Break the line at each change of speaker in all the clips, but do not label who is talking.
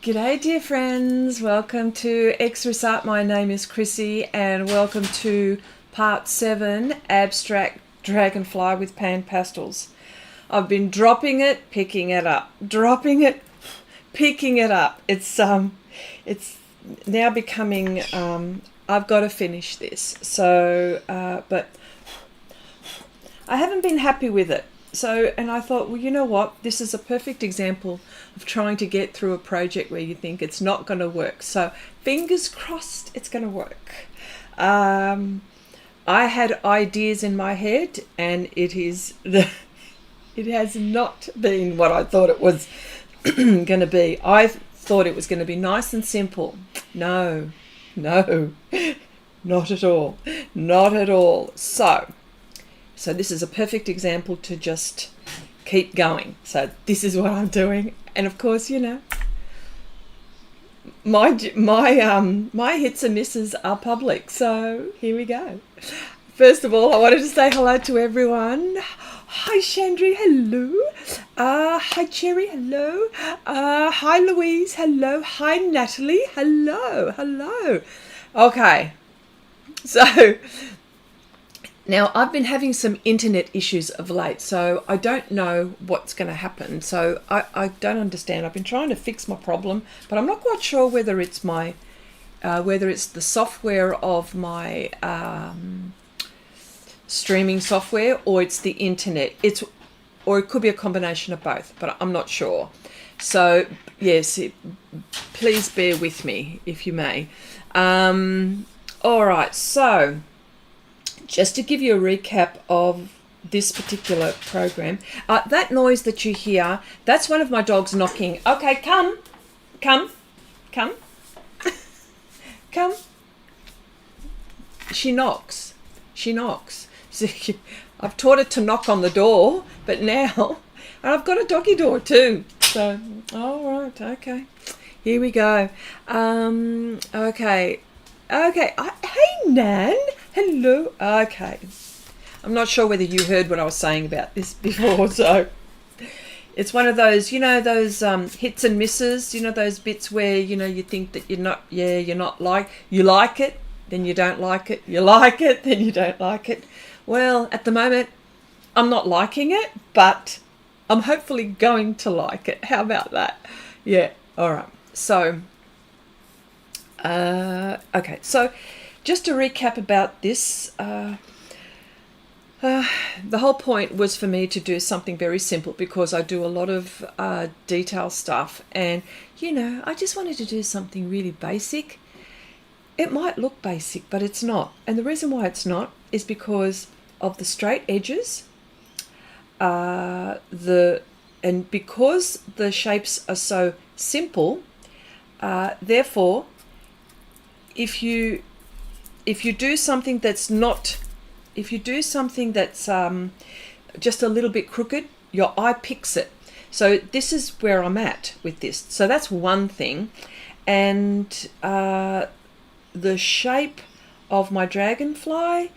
G'day dear friends, welcome to Xrissart. My name is Chrissy and welcome to part 7, Abstract Dragonfly with PanPastels. I've been dropping it, picking it up, dropping it, picking it up. It's now becoming, I've got to finish this. So, but I haven't been happy with it. So, and I thought, well, you know what? This is a perfect example of trying to get through a project where you think it's not going to work. So, fingers crossed it's going to work. I had ideas in my head, and it has not been what I thought it was going to be. I thought it was going to be nice and simple. No, not at all. Not at all. So this is a perfect example to just keep going. So this is what I'm doing, and of course, you know, my hits and misses are public. So here we go. First of all, I wanted to say hello to everyone. Hi Chandri, hello. Hi Cherry, hello. Hi Louise, hello. Hi Natalie, hello. Okay, so. Now, I've been having some internet issues of late, so I don't know what's going to happen. So I don't understand. I've been trying to fix my problem, but I'm not quite sure whether it's whether it's the software of my streaming software or it's the internet. Or it could be a combination of both, but I'm not sure. So yes, please bear with me if you may. All right, so. Just to give you a recap of this particular program, that noise that you hear, that's one of my dogs knocking. Okay, come. She knocks. So, I've taught her to knock on the door, but now, and I've got a doggy door too. So, all right, okay. Here we go. Okay. Hey, Nan. Hello. Okay. I'm not sure whether you heard what I was saying about this before. So it's one of those, you know, those hits and misses, you know, those bits where, you know, you think that you like it, then you don't like it. You like it, then you don't like it. Well, at the moment, I'm not liking it, but I'm hopefully going to like it. How about that? Yeah. All right. So, okay. So, just to recap about this, the whole point was for me to do something very simple because I do a lot of detail stuff, and you know, I just wanted to do something really basic. It might look basic, but it's not, and the reason why it's not is because of the straight edges, and because the shapes are so simple. Therefore, if you do something that's just a little bit crooked, your eye picks it. So this is where I'm at with this. So that's one thing. And the shape of my dragonfly,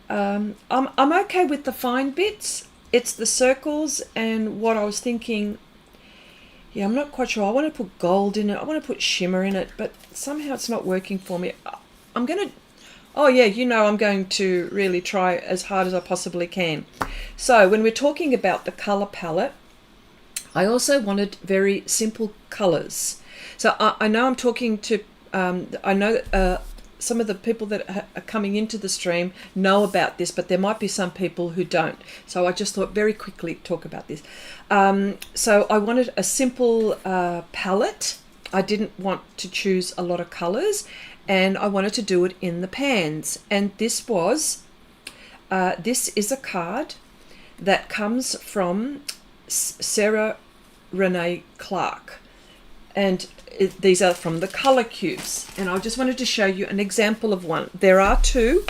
I'm okay with the fine bits. It's the circles and what I was thinking. Yeah, I'm not quite sure. I want to put gold in it. I want to put shimmer in it, but somehow it's not working for me. I'm going to really try as hard as I possibly can. So when we're talking about the color palette, I also wanted very simple colors. So I know I'm talking to, I know some of the people that are coming into the stream know about this, but there might be some people who don't. So I just thought very quickly talk about this. So I wanted a simple palette. I didn't want to choose a lot of colors, and I wanted to do it in the pans. And this is a card that comes from Sarah Renee Clark, and these are from the color cubes, and I just wanted to show you an example of one. There are two,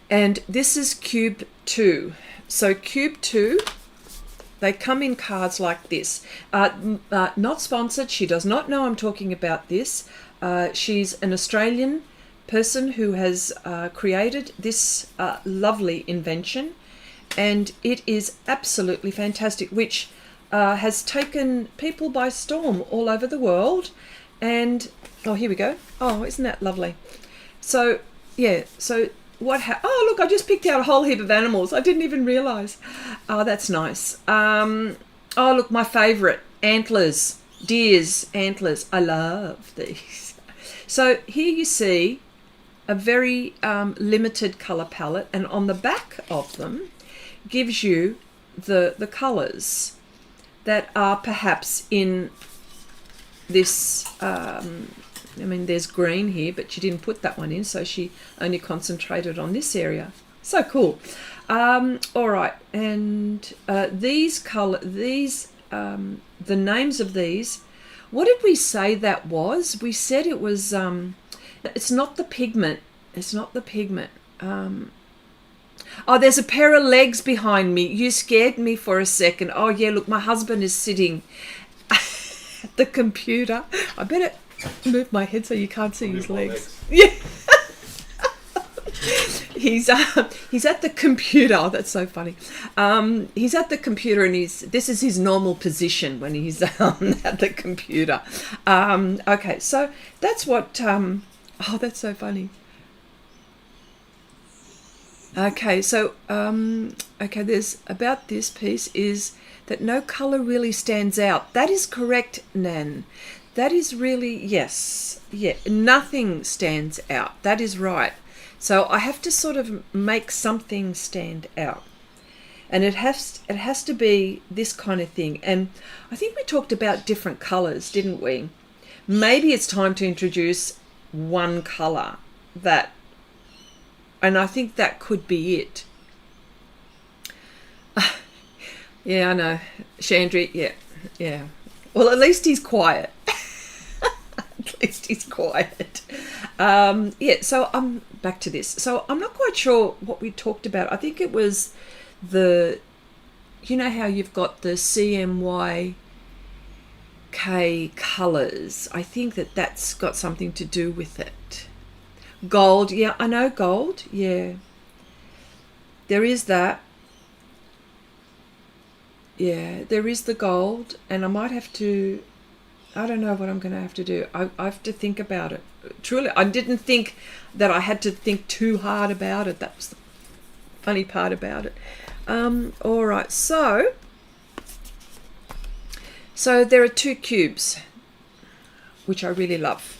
and this is cube 2. So cube 2, they come in cards like this. Not sponsored. She does not know I'm talking about this. She's an Australian person who has created this lovely invention, and it is absolutely fantastic, which has taken people by storm all over the world. And, oh, here we go. Oh, isn't that lovely? So, yeah, so oh, look, I just picked out a whole heap of animals. I didn't even realise. Oh, that's nice. Oh, look, my favourite, antlers, deer's antlers. I love these. So here you see a very limited colour palette, and on the back of them gives you the colours that are perhaps in this, I mean, there's green here, but she didn't put that one in, so she only concentrated on this area. So cool. All right, and the names of these, what did we say that was? We said it was, it's not the pigment. It's not the pigment. Oh, there's a pair of legs behind me. You scared me for a second. Oh, yeah, look, my husband is sitting at the computer. I better move my head so you can't see his legs. Yeah. He's at the computer. Oh, that's so funny. He's at the computer, and this is his normal position when he's at the computer. Okay, so that's what... oh, that's so funny. Okay, so, okay, there's about this piece is that no colour really stands out. That is correct, Nan. That is really, yes, yeah, nothing stands out. That is right. So I have to sort of make something stand out. And it has to be this kind of thing. And I think we talked about different colours, didn't we? Maybe it's time to introduce one colour that, and I think that could be it. Yeah, I know. Chandri, yeah. Well, at least he's quiet. At least he's quiet. Yeah, so I'm back to this. So I'm not quite sure what we talked about. I think it was you know how you've got the CMYK colours. I think that's got something to do with it. Gold, yeah, I know gold, yeah. There is that. Yeah, there is the gold, and I might have to, I don't know what I'm going to have to do. I have to think about it. Truly, I didn't think that I had to think too hard about it. That was the funny part about it. All right, so there are 2 cubes, which I really love.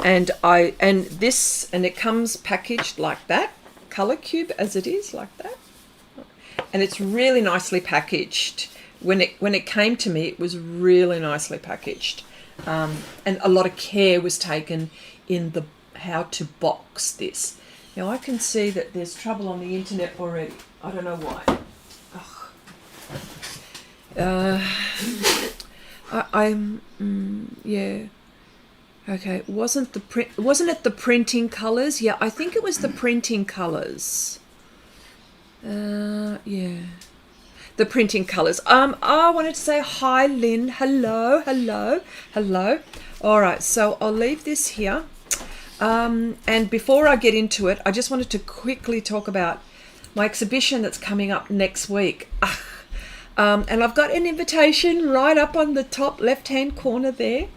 And it comes packaged like that, color cube as it is, like that. And it's really nicely packaged. When it came to me, it was really nicely packaged. And a lot of care was taken in how to box this. Now I can see that there's trouble on the internet already. I don't know why. Yeah. Okay, wasn't it the printing colours? Yeah, I think it was the printing colours. Yeah. The printing colours. I wanted to say hi, Lynn. Hello. All right, so I'll leave this here. And before I get into it, I just wanted to quickly talk about my exhibition that's coming up next week. And I've got an invitation right up on the top left-hand corner there.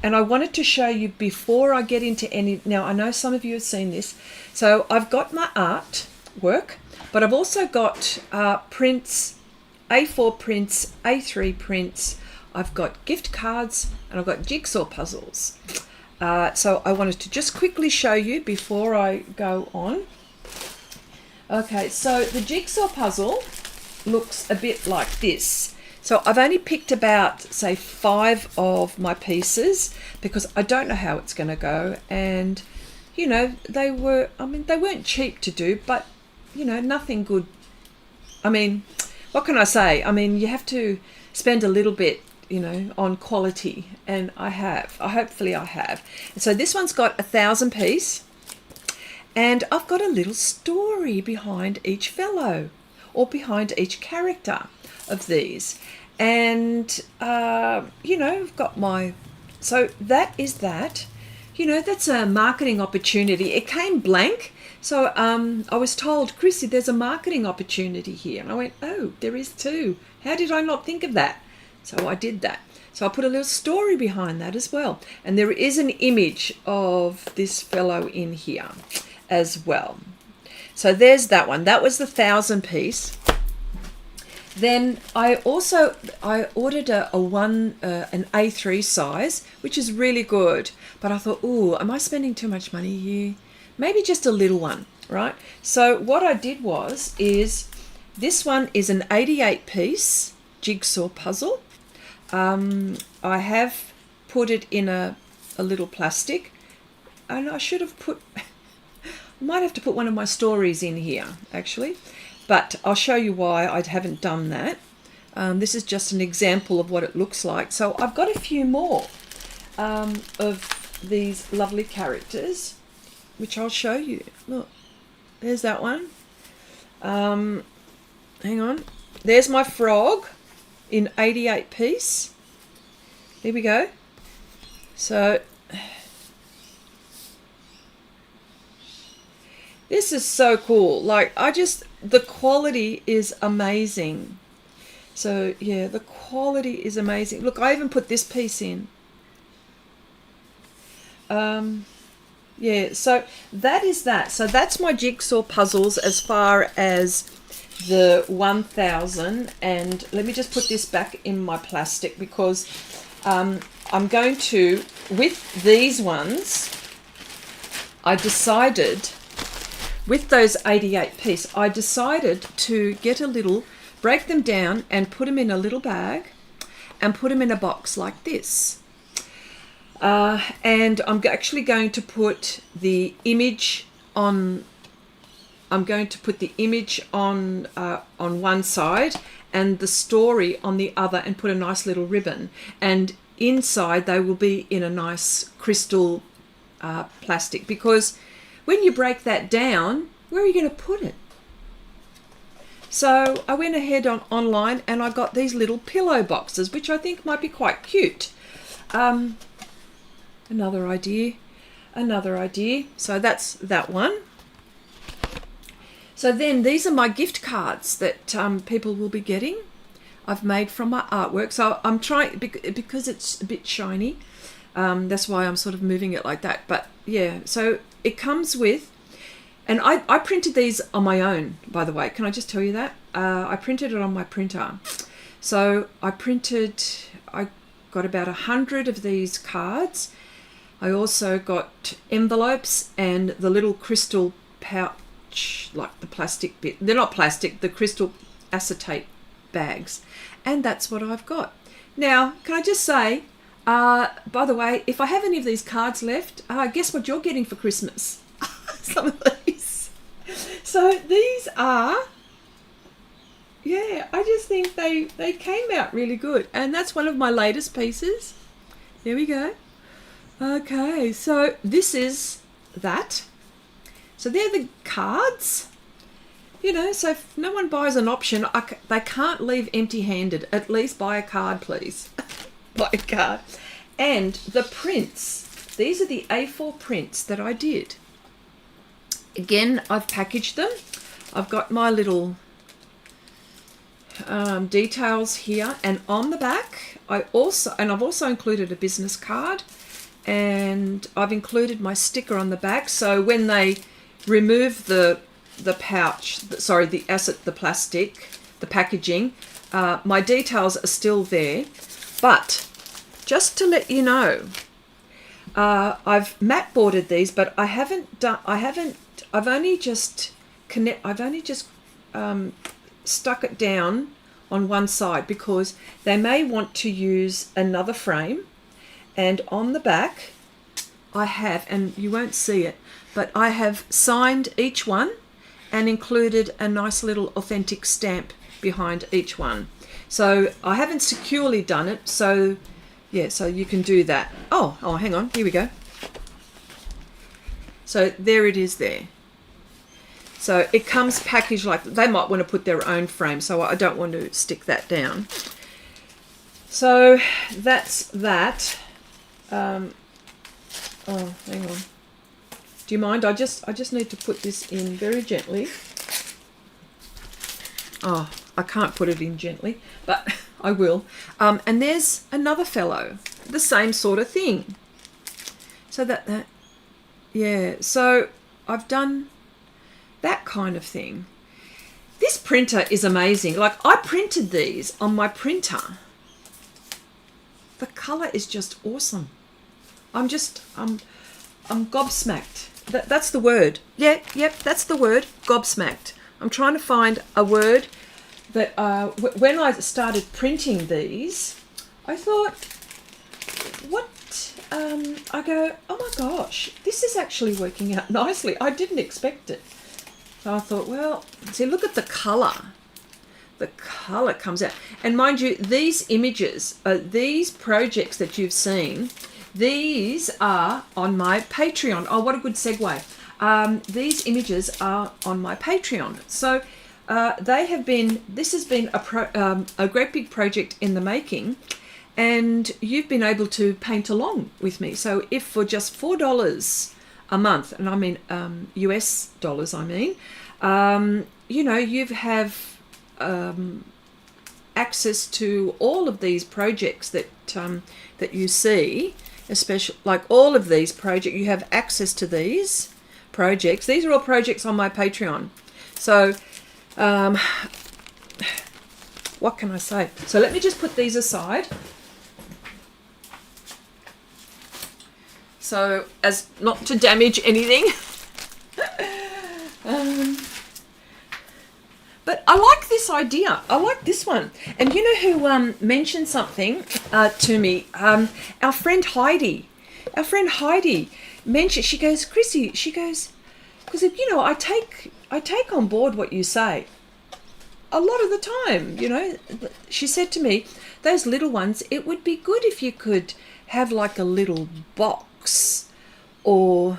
And I wanted to show you before I get into any... Now, I know some of you have seen this. So I've got my art work, but I've also got prints, A4 prints, A3 prints. I've got gift cards, and I've got jigsaw puzzles. So I wanted to just quickly show you before I go on. Okay, so the jigsaw puzzle looks a bit like this. So I've only picked about, say, 5 of my pieces because I don't know how it's going to go. And, you know, they weren't cheap to do, but, you know, nothing good. I mean, what can I say? I mean, you have to spend a little bit, you know, on quality. And I have. Hopefully I have. And so this one's got 1,000 piece. And I've got a little story behind each fellow or behind each character of these. And you know, I've got my, so that is that, you know, that's a marketing opportunity. It came blank, so I was told, Chrissy, there's a marketing opportunity here, and I went, oh, there is too. How did I not think of that? So I did that. So I put a little story behind that as well. And there is an image of this fellow in here as well. So there's that one. That was the 1,000 piece. Then I ordered an A3 size, which is really good. But I thought, ooh, am I spending too much money here? Maybe just a little one, right? So what I did is this one is an 88 piece jigsaw puzzle. I have put it in a little plastic, and I should have put, I might have to put one of my stories in here actually, but I'll show you why I haven't done that. This is just an example of what it looks like. So I've got a few more of these lovely characters, which I'll show you. Look, there's that one. Hang on. There's my frog in 88 piece. Here we go. So this is so cool. Like, the quality is amazing. So yeah, the quality is amazing. Look, I even put this piece in. Yeah, so that is that. So that's my jigsaw puzzles as far as the 1,000. And let me just put this back in my plastic, because I'm going to, with these ones, I decided, with those 88 piece, I decided to get a little, break them down and put them in a little bag and put them in a box like this. And I'm actually going to put the image on, I'm going to put the image on one side and the story on the other, and put a nice little ribbon. And inside they will be in a nice crystal plastic, because when you break that down, where are you going to put it? So I went ahead online and I got these little pillow boxes, which I think might be quite cute. Another idea. So that's that one. So then these are my gift cards that people will be getting. I've made from my artwork. So I'm trying, because it's a bit shiny. That's why I'm sort of moving it like that. But yeah, so it comes with, and I printed these on my own, by the way. Can I just tell you that? I printed it on my printer. So I got about 100 of these cards. I also got envelopes and the little crystal pouch, like the plastic bit. They're not plastic, the crystal acetate bags. And that's what I've got. Now, can I just say, by the way, if I have any of these cards left, guess what you're getting for Christmas? Some of these. So these are, yeah, I just think they came out really good. And that's one of my latest pieces. There we go. Okay, so this is that. So they're the cards. You know, so if no one buys an option, they can't leave empty-handed. At least buy a card, please. Buy a card. And the prints. These are the A4 prints that I did. Again, I've packaged them. I've got my little details here, and on the back, I've also included a business card. And I've included my sticker on the back, so when they remove the pouch, the plastic, the packaging, my details are still there. But just to let you know, I've mat boarded these, but I've only just stuck it down on one side, because they may want to use another frame. And on the back, I have, and you won't see it, but I have signed each one and included a nice little authentic stamp behind each one. So I haven't securely done it, so yeah, so you can do that. Oh, hang on, here we go. So there it is there. So it comes packaged like, they might want to put their own frame, so I don't want to stick that down. So that's that. Oh, hang on. Do you mind? I just need to put this in very gently. Oh, I can't put it in gently, but I will. And there's another fellow, the same sort of thing. So yeah, so I've done that kind of thing. This printer is amazing. Like, I printed these on my printer. The color is just awesome. I'm gobsmacked. That's the word. Yeah, yep, that's the word, gobsmacked. I'm trying to find a word that when I started printing these, I thought, what? I go, oh my gosh, this is actually working out nicely. I didn't expect it. So I thought, well, see, look at the colour. The colour comes out. And mind you, these images, these projects that you've seen, these are on my Patreon. Oh, what a good segue. These images are on my Patreon. So this has been a great big project in the making, and you've been able to paint along with me. So if for just $4 a month, and I mean US dollars, I mean, you know, you have access to all of these projects that you see, especially like all of these projects. You have access to these projects. These are all projects on my Patreon. So what can I say? So let me just put these aside. So as not to damage anything. But I like this idea. I like this one. And you know who mentioned something to me? Our friend Heidi. Our friend Heidi mentioned, she goes, Chrissy, she goes, because you know, I take on board what you say a lot of the time, you know. She said to me, those little ones, it would be good if you could have like a little box, or,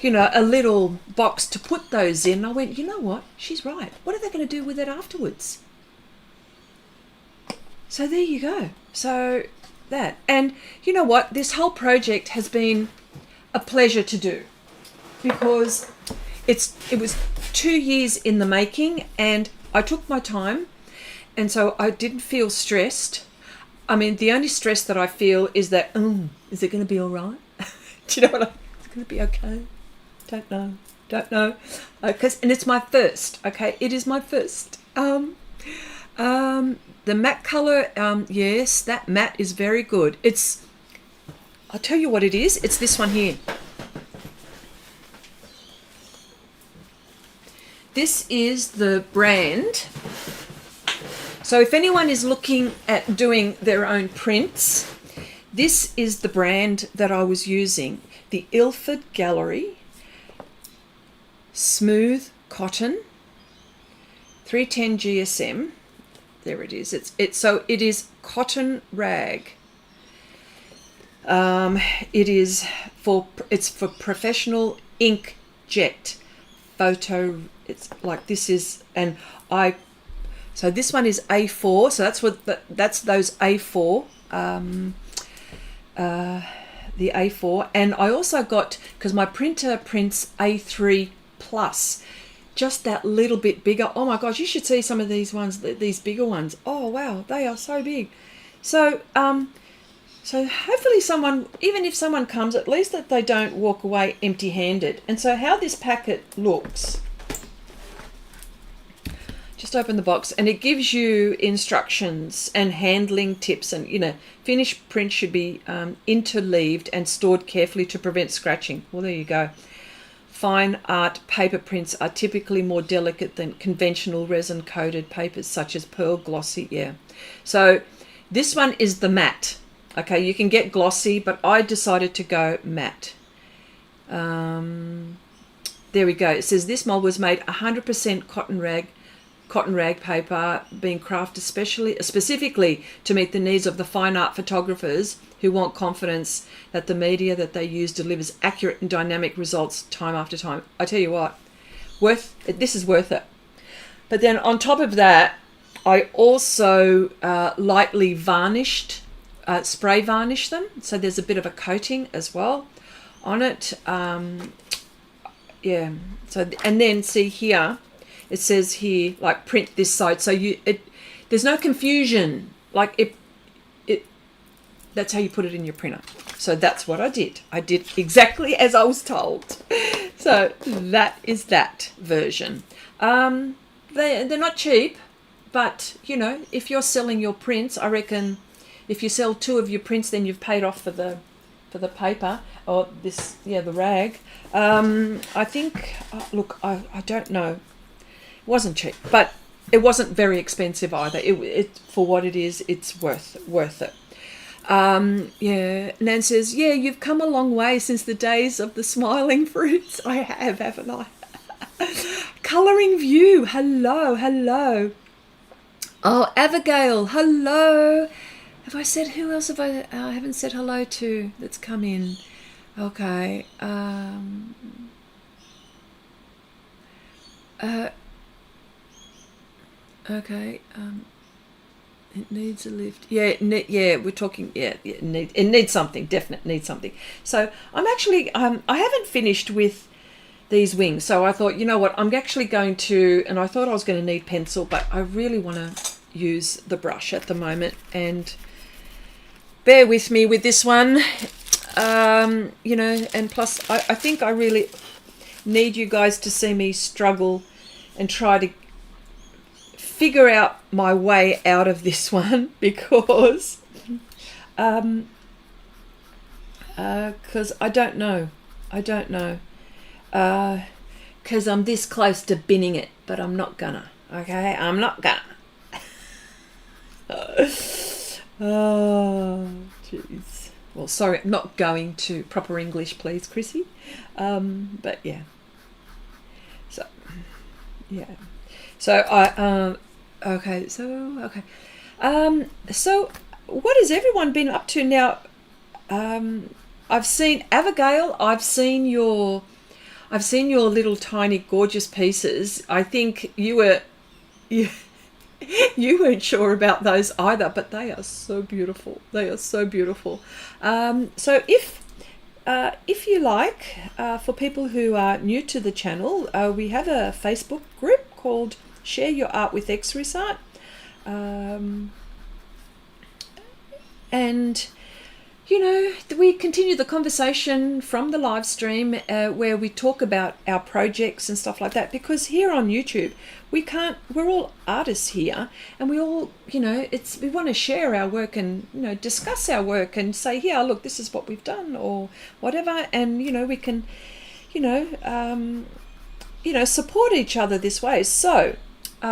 you know, a little box to put those in. I went, you know what? She's right. What are they going to do with it afterwards? So there you go. So that. And you know what? This whole project has been a pleasure to do, because it was 2 years in the making, and I took my time, and so I didn't feel stressed. I mean, the only stress that I feel is that, is it going to be all right? Do you know what? It's going to be okay. Don't know. And it's my first. Okay, it is my first. The matte color, yes, that matte is very good. I'll tell you what it is. It's this one here. This is the brand. So if anyone is looking at doing their own prints, this is the brand that I was using. The Ilford Gallery Smooth Cotton 310 GSM. There it is. So it is cotton rag. It's for professional inkjet photo. It's like this is, so this one is A4. So that's those A4. The A4, and I also got, because my printer prints A3 plus, just that little bit bigger. Oh my gosh, you should see some of these ones, these bigger ones. Oh wow, they are so big. So so hopefully someone, even if someone comes, at least that they don't walk away empty-handed. And so how this packet looks, just open the box, and it gives you instructions and handling tips, and you know, finished print should be interleaved and stored carefully to prevent scratching. Well, there you go. Fine art paper prints are typically more delicate than conventional resin coated papers such as pearl glossy. Yeah, so this one is the matte. Okay, you can get glossy, but I decided to go matte. There we go. It says this mold was made 100% cotton rag paper, being crafted specifically to meet the needs of the fine art photographers who want confidence that the media that they use delivers accurate and dynamic results time after time. I tell you what, this is worth it. But then on top of that, I also lightly varnished, spray varnished them, so there's a bit of a coating as well on it. Yeah. So, and then see here, it says here, like, print this side. So there's no confusion like it that's how you put it in your printer. So that's what I did. I did exactly as I was told. So that is that version. They're not cheap, but you know, if you're selling your prints, I reckon if you sell 2 of your prints, then you've paid off for the paper or this, yeah, the rag. I think, look, I don't know. It wasn't cheap, but it wasn't very expensive either. It for what it is, it's worth it. Yeah, Nan says, yeah, you've come a long way since the days of the smiling fruits. I have, haven't I? Colouring View, hello. Oh, Abigail, hello. Have I said, who else have I haven't said hello to that's come in? Okay. Okay. It needs a lift. Yeah, we're talking. Yeah, it needs something. Definite needs something. So I'm actually I haven't finished with these wings. So I thought, you know what, I'm actually going to, and I thought I was going to need pencil, but I really want to use the brush at the moment. And bear with me with this one. You know, and plus I think I really need you guys to see me struggle and try to figure out my way out of this one, because I don't know, because I'm this close to binning it, but I'm not gonna. Okay, I'm not gonna. Oh, jeez. Well, sorry, I'm not going to. Proper English, please, Chrissy. But yeah. So, yeah. So okay. So what has everyone been up to now? I've seen Abigail. I've seen your little tiny gorgeous pieces. I think you weren't sure about those either, but they are so beautiful. They are so beautiful. So if you like, for people who are new to the channel, we have a Facebook group called Share Your Art with Xrissart. And you know, we continue the conversation from the live stream, where we talk about our projects and stuff like that, because here on YouTube we're all artists here, and we all, you know, we want to share our work and, you know, discuss our work and say, yeah, look, this is what we've done or whatever, and you know, we can, you know, support each other this way. So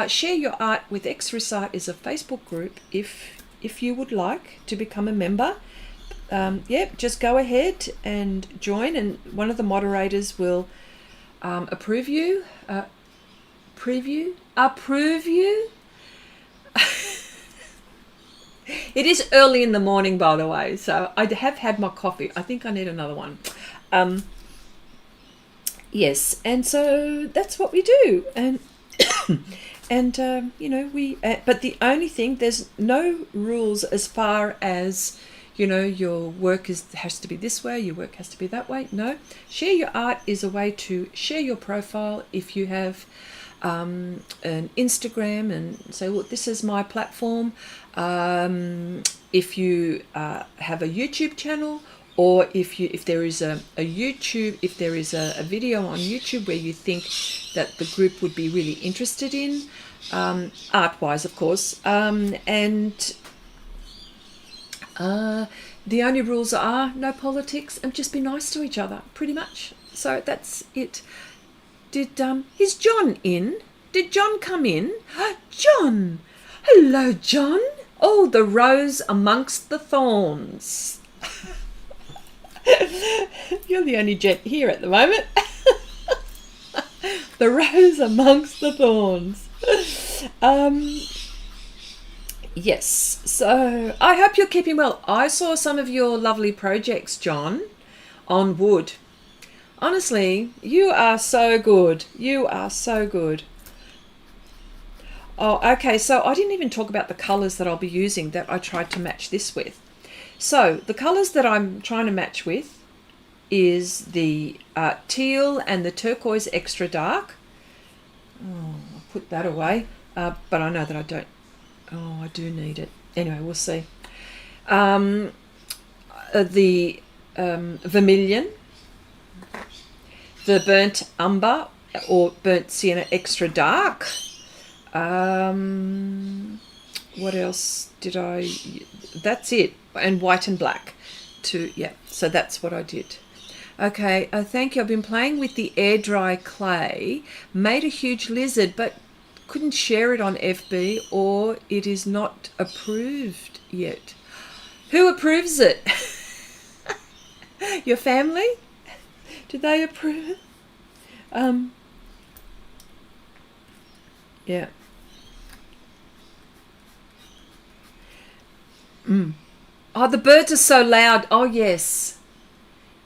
Share Your Art with Xrissart is a Facebook group. If you would like to become a member, just go ahead and join, and one of the moderators will approve you. It is early in the morning, by the way, so I have had my coffee. I think I need another one. Yes, and so that's what we do, and and you know, but the only thing, there's no rules as far as, you know, your work has to be this way, your work has to be that way. No, Share Your Art is a way to share your profile. If you have an Instagram and say, look, this is my platform. If you have a YouTube channel, or if there is a video on YouTube where you think that the group would be really interested in, art-wise, of course, and the only rules are no politics and just be nice to each other, pretty much. So that's it. Is John in? Did John come in? John! Hello, John! Oh, the rose amongst the thorns. You're the only gent here at the moment. The rose amongst the thorns. Yes, so I hope you're keeping well. I saw some of your lovely projects, John, on wood. Honestly, you are so good. You are so good. Oh, okay, so I didn't even talk about the colours that I'll be using that I tried to match this with. So the colours that I'm trying to match with is the teal and the turquoise extra dark. Oh, I'll put that away, but I know that I don't. Oh, I do need it. anyway, we'll see. The vermilion, the burnt umber or burnt sienna extra dark. What else did I? That's it. And white and black. So that's what I did. Okay, thank you. I've been playing with the air dry clay, made a huge lizard, but couldn't share it on FB, or it is not approved yet. Who approves it? Your family? Do they approve it? Yeah. Oh, the birds are so loud. Oh, yes.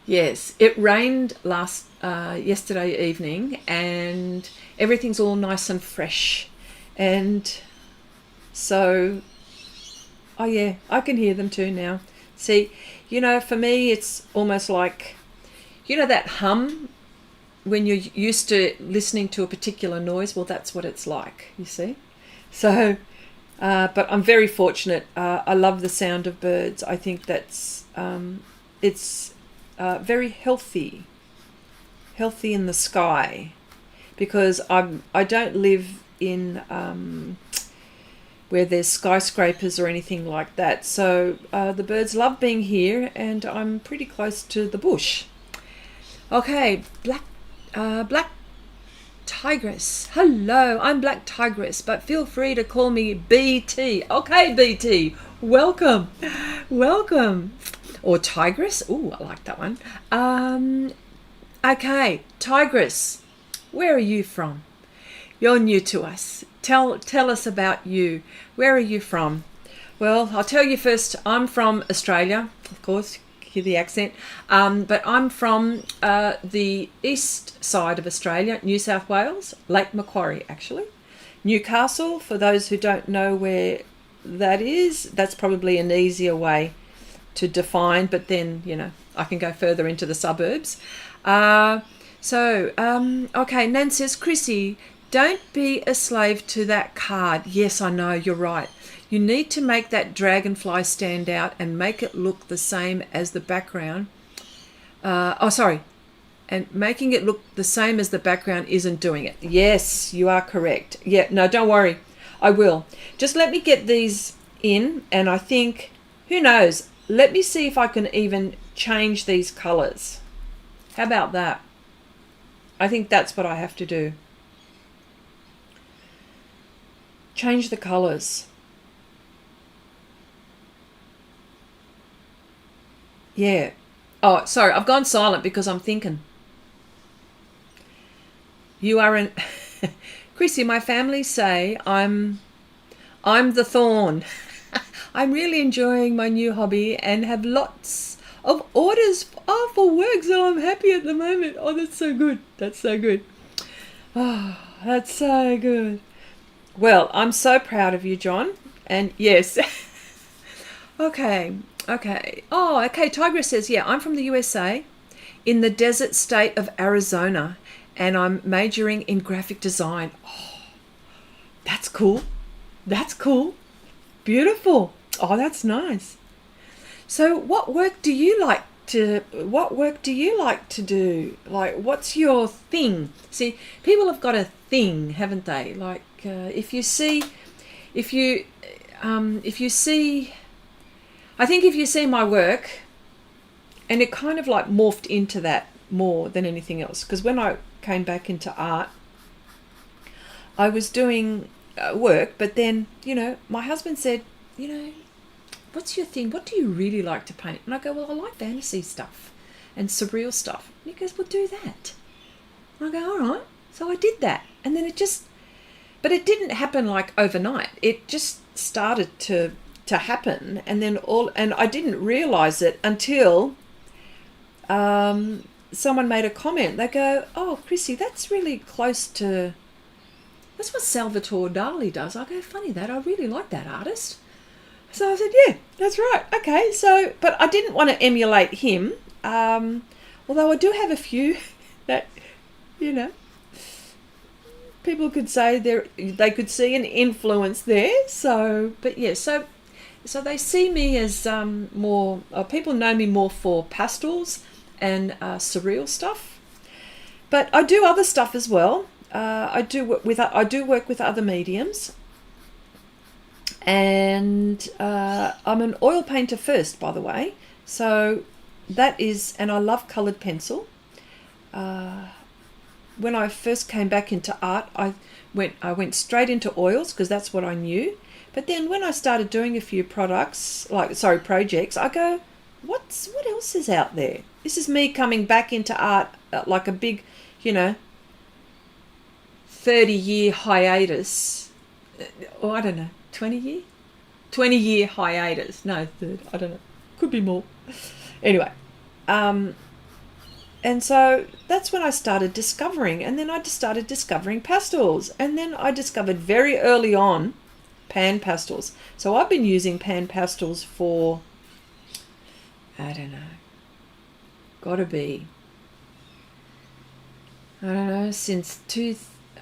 Yes. It rained yesterday evening, and everything's all nice and fresh. And so, oh yeah, I can hear them too now. See, for me, it's almost like, that hum when you're used to listening to a particular noise. Well, that's what it's like, you see. So, but I'm very fortunate. I love the sound of birds. I think that's it's very healthy in the sky, because I don't live in where there's skyscrapers or anything like that. So the birds love being here, and I'm pretty close to the bush. Okay, black Tigress. Hello, I'm Black Tigress, but feel free to call me BT. Okay, BT, welcome. Or Tigress. Ooh, I like that one. Okay, Tigress, where are you from? You're new to us. Tell us about you. Where are you from? Well, I'll tell you first. I'm from Australia, of course. Hear the accent. But I'm from the east side of Australia, New South Wales, Lake Macquarie, actually. Newcastle, for those who don't know where that is, that's probably an easier way to define, but then, I can go further into the suburbs. Okay, Nan says, Chrissy, don't be a slave to that card. Yes, I know, you're right. You need to make that dragonfly stand out and make it look the same as the background. And making it look the same as the background isn't doing it. Yes, you are correct. Yeah, no, don't worry. I will. Just let me get these in, and I think, who knows, let me see if I can even change these colors. How about that? I think that's what I have to do. Change the colors. Yeah. Oh, sorry, I've gone silent because I'm thinking. You are an... Chrissy, my family say I'm the thorn. I'm really enjoying my new hobby and have lots of orders for work, so I'm happy at the moment. Oh, that's so good. That's so good. Oh, that's so good. Well, I'm so proud of you, John. And yes. Okay. Oh, okay. Tigress says, yeah, I'm from the USA in the desert state of Arizona, and I'm majoring in graphic design. Oh, that's cool. Beautiful. Oh, that's nice. So what work do you like to do? Like, what's your thing? See, people have got a thing, haven't they? Like, if you see my work, and it kind of like morphed into that more than anything else, because when I came back into art, I was doing work, but then, my husband said, what's your thing? What do you really like to paint? And I go, well, I like fantasy stuff and surreal stuff. And he goes, well, do that. And I go, all right. So I did that. And then but it didn't happen like overnight. It just started to happen. And then and I didn't realize it until someone made a comment. They go, oh, Chrissy, that's really close to, that's what Salvatore Dali does. I go, funny that, I really like that artist. So I said, yeah, that's right. Okay, so, but I didn't want to emulate him, although I do have a few that, people could say they could see an influence there. So, but yeah, so So they see me as more, people know me more for pastels and surreal stuff. But I do other stuff as well. I do work with other mediums. And I'm an oil painter first, by the way. So that is, and I love coloured pencil. When I first came back into art, I went straight into oils because that's what I knew. But then when I started doing a few projects, I go, what else is out there? This is me coming back into art like a big, 30-year hiatus. Or I don't know, 20-year hiatus. No, I don't know. Could be more. Anyway, and so that's when I started discovering, and then I just started discovering pastels, and then I discovered very early on PanPastels. So I've been using PanPastels for, I don't know, gotta be, I don't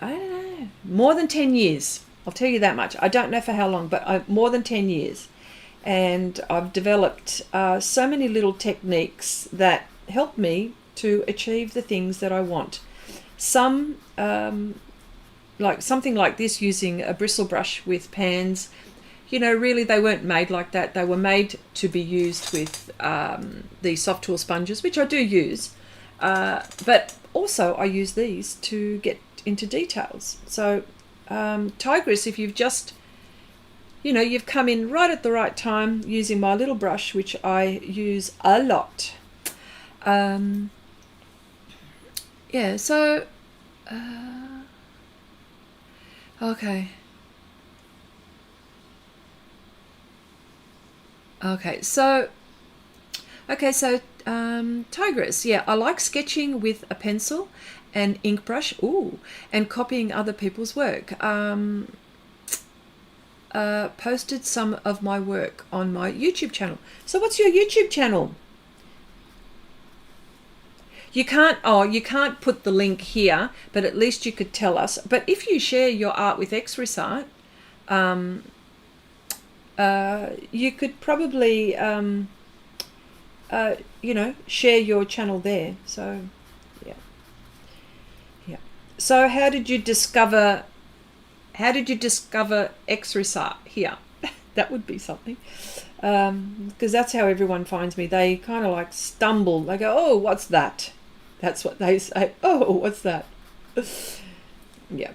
know, more than 10 years. I'll tell you that much. I don't know for how long, but more than 10 years. And I've developed so many little techniques that help me to achieve the things that I want. Some, like something like this, using a bristle brush with pans, really they weren't made like that. They were made to be used with the soft tool sponges, which I do use. But also I use these to get into details. So Tigress, if you've just, you've come in right at the right time using my little brush, which I use a lot. Yeah, so, okay. So Tigress, yeah, I like sketching with a pencil and ink brush, and copying other people's work. Posted some of my work on my YouTube channel. So what's your YouTube channel? You can't put the link here, but at least you could tell us. But if you share your art with Xrissart, you could probably share your channel there. So yeah. So how did you discover Xrissart here? That would be something, because that's how everyone finds me. They kind of like stumble. They go, oh, what's that? That's what they say. Oh, what's that? Yeah.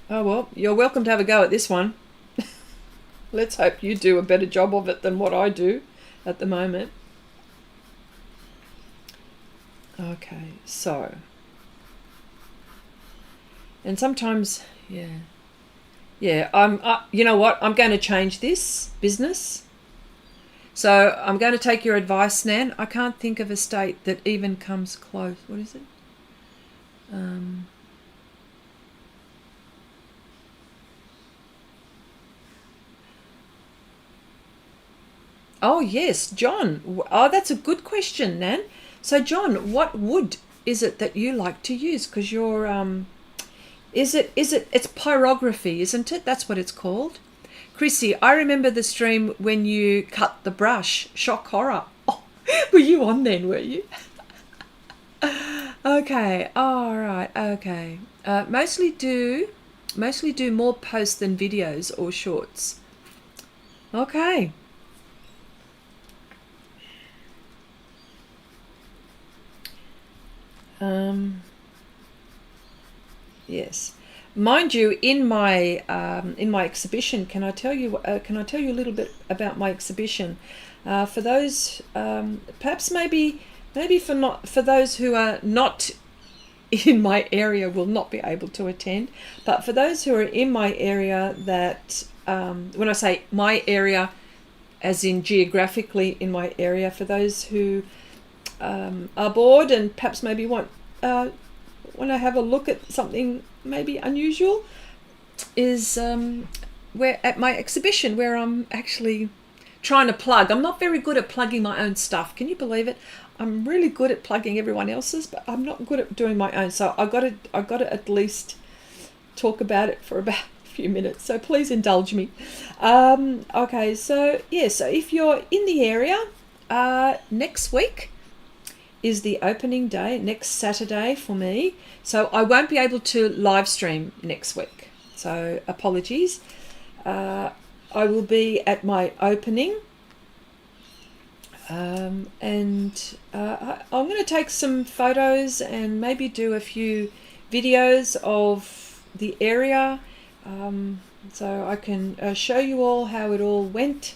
Oh, well, you're welcome to have a go at this one. Let's hope you do a better job of it than what I do at the moment. Okay, so. And sometimes, yeah, you know what? I'm going to change this business. So I'm going to take your advice, Nan. I can't think of a state that even comes close. What is it? Oh, yes, John. Oh, that's a good question, Nan. So, John, what wood is it that you like to use? Because you're, it's pyrography, isn't it? That's what it's called. Chrissy, I remember the stream when you cut the brush. Shock horror. Oh, were you on then, were you? Okay, all right, okay. Mostly do more posts than videos or shorts. Okay. Yes. Mind you, in my exhibition, can I tell you a little bit about my exhibition? For those, perhaps maybe for those who are not in my area will not be able to attend, but for those who are in my area, that when I say my area, as in geographically in my area, for those who are bored and perhaps maybe want to have a look at something maybe unusual, is where at my exhibition, where I'm actually trying to plug. I'm not very good at plugging my own stuff. Can you believe it? I'm really good at plugging everyone else's, but I'm not good at doing my own. So I got to at least talk about it for about few minutes, so please indulge me. Okay, so yeah, so if you're in the area, next week is the opening day, next Saturday for me. So I won't be able to live stream next week. So apologies. I will be at my opening. I'm going to take some photos and maybe do a few videos of the area, so I can show you all how it all went.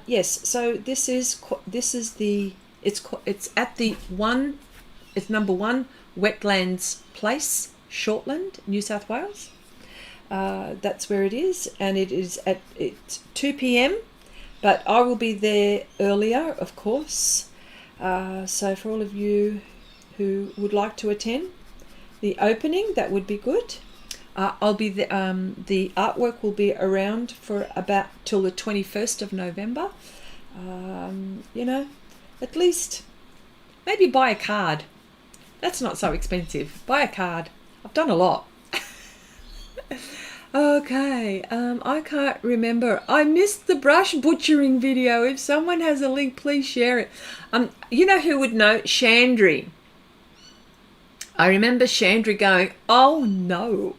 Yes, so this is the it's at the it's number 1 Wetlands Place, Shortland, New South Wales. That's where it is, and it's 2 p.m. But I will be there earlier, of course. So for all of you who would like to attend the opening, that would be good. I'll be the artwork will be around for about till the 21st of November. You know, at least maybe buy a card. That's not so expensive. Buy a card. I've done a lot. Okay, I can't remember. I missed the brush butchering video. If someone has a link, please share it. You know who would know? Chandri. I remember Chandri going, oh no.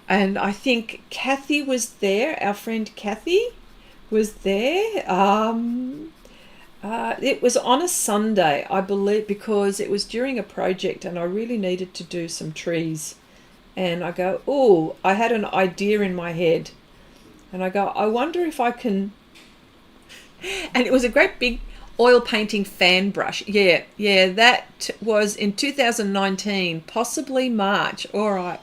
And I think Kathy was there. Our friend Kathy was there. It was on a Sunday, I believe, because it was during a project and I really needed to do some trees. And I go, oh, I had an idea in my head. And I go, I wonder if I can... And it was a great big oil painting fan brush. Yeah, that was in 2019, possibly March. All right.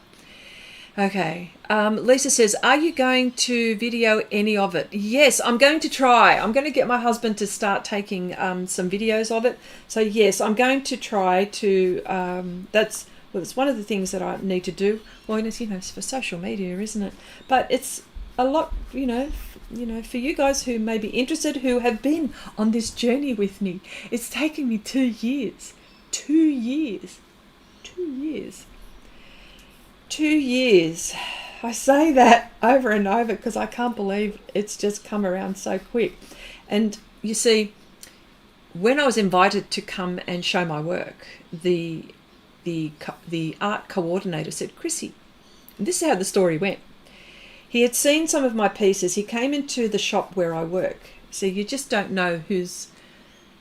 Okay. Lisa says, are you going to video any of it? Yes, I'm going to try. I'm going to get my husband to start taking some videos of it. So yes, I'm going to try to... Well, it's one of the things that I need to do. Well, it's, you know, it's for social media, isn't it? But it's a lot, you know, for you guys who may be interested, who have been on this journey with me. It's taken me 2 years. 2 years. 2 years. 2 years. I say that over and over because I can't believe it's just come around so quick. And you see, when I was invited to come and show my work, the art coordinator said, Chrissy, and this is how the story went. He had seen some of my pieces. He came into the shop where I work. So you just don't know who's...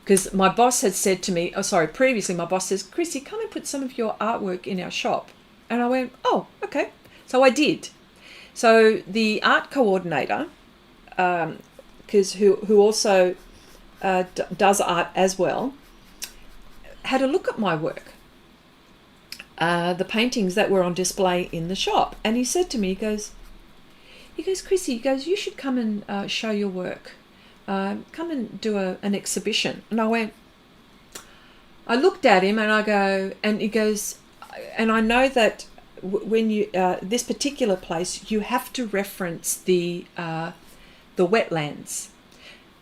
Because my boss had said to me, previously my boss says, Chrissy, come and put some of your artwork in our shop. And I went, oh, okay. So I did. So the art coordinator, because who also does art as well, had a look at my work. The paintings that were on display in the shop, and he said to me, he goes, Chrissy, you should come and show your work, come and do an exhibition. And I looked at him and I go, and he goes, and I know that when you this particular place, you have to reference the wetlands,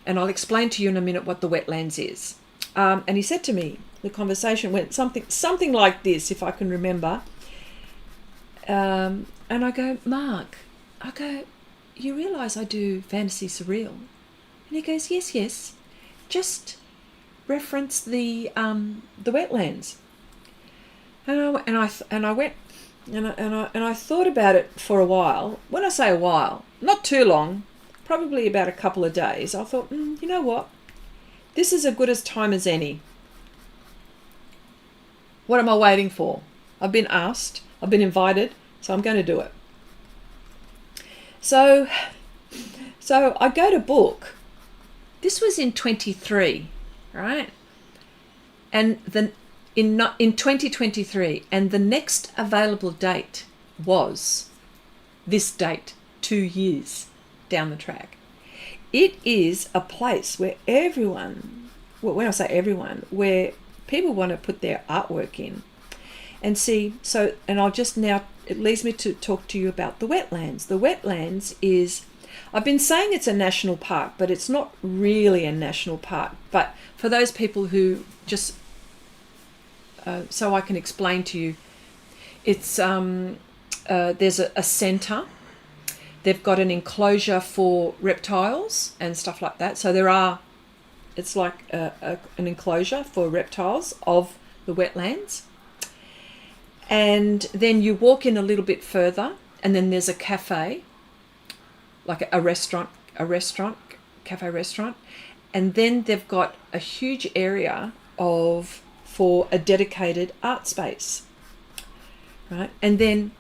and I'll explain to you in a minute what the wetlands is. And he said to me, the conversation went something like this, if I can remember. And I go, Mark, you realise I do fantasy surreal? And he goes, yes. Just reference the wetlands. And I thought about it for a while. When I say a while, not too long, probably about a couple of days. I thought, you know what? This is as good a time as any. What am I waiting for? I've been asked, I've been invited, so I'm going to do it. So I go to book. This was in 23, right? And then in 2023, and the next available date was this date, 2 years down the track. It is a place where everyone, well, when I say everyone, where people want to put their artwork in. And see, so, and I'll just now, it leads me to talk to you about the wetlands. The wetlands is, I've been saying it's a national park, but it's not really a national park. But for those people who just, so I can explain to you, it's, there's a centre They've got an enclosure for reptiles and stuff like that. So it's like an enclosure for reptiles of the wetlands. And then you walk in a little bit further, and then there's a cafe, like a cafe restaurant. And then they've got a huge area for a dedicated art space, right? And then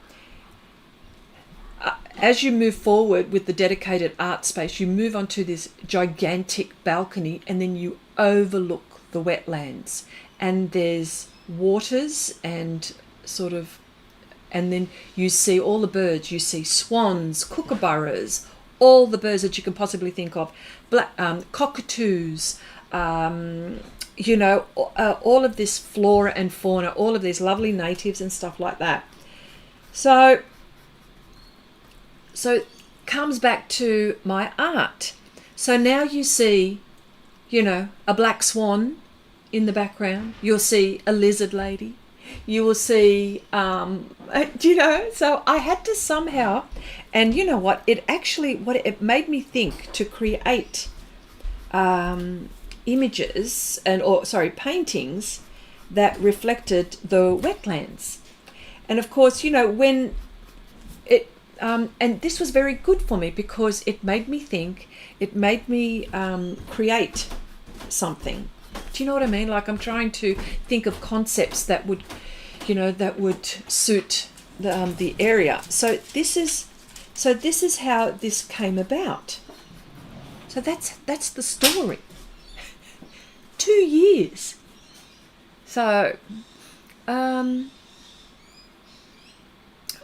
as you move forward with the dedicated art space, you move onto this gigantic balcony, and then you overlook the wetlands, and there's waters and and then you see all the birds. You see swans, kookaburras, all the birds that you can possibly think of, cockatoos, all of this flora and fauna, all of these lovely natives and stuff like that. So comes back to my art. So now you see, a black swan in the background. You'll see a lizard lady. You will see, so I had to somehow, and you know what, it made me think to create paintings that reflected the wetlands. And of course, when it, and this was very good for me because it made me think, it made me create something. Do you know what I mean? Like I'm trying to think of concepts that would, suit the area. So this is how this came about. So that's the story. 2 years. So,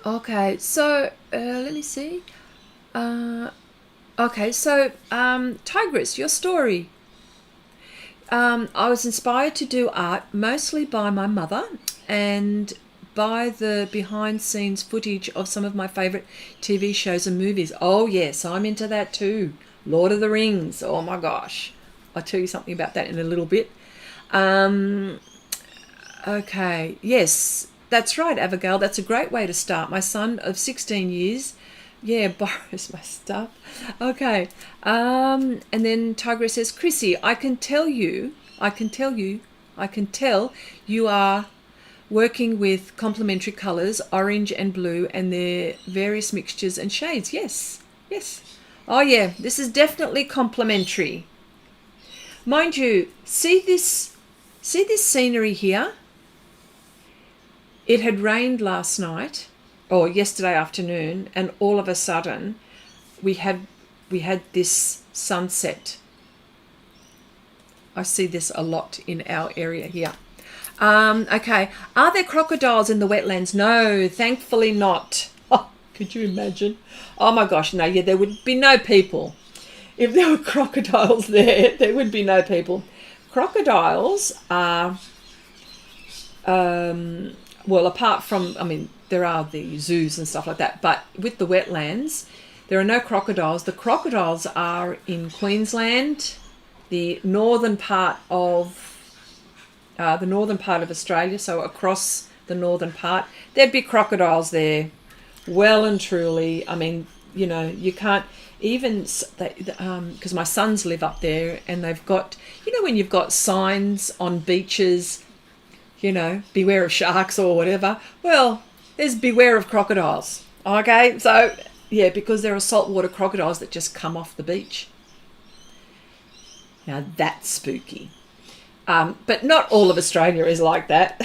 okay. So let me see. Okay. So Tigress, your story. I was inspired to do art mostly by my mother and by the behind-scenes footage of some of my favourite TV shows and movies. Oh, yes, I'm into that too. Lord of the Rings. Oh, my gosh. I'll tell you something about that in a little bit. Okay. Yes, that's right, Abigail. That's a great way to start. My son of 16 years... Yeah, borrows my stuff. Okay. And then Tigress says, Chrissy, I can tell you are working with complementary colours, orange and blue, and their various mixtures and shades. Yes. Oh, yeah, this is definitely complementary. Mind you, see this scenery here? It had rained last night. Or yesterday afternoon, and all of a sudden we had this sunset. I see this a lot in our area here. Okay, are there crocodiles in the wetlands? No, thankfully not. Oh, could you imagine? Oh my gosh, no, yeah, there would be no people. If there were crocodiles there would be no people. Crocodiles are, well, apart from, there are the zoos and stuff like that, but with the wetlands, there are no crocodiles. The crocodiles are in Queensland, the northern part of Australia, so across the northern part. There'd be crocodiles there, well and truly. You can't even, because my sons live up there, and they've got, when you've got signs on beaches, beware of sharks or whatever. Well, there's beware of crocodiles. Okay, so yeah, because there are saltwater crocodiles that just come off the beach. Now that's spooky. But not all of Australia is like that.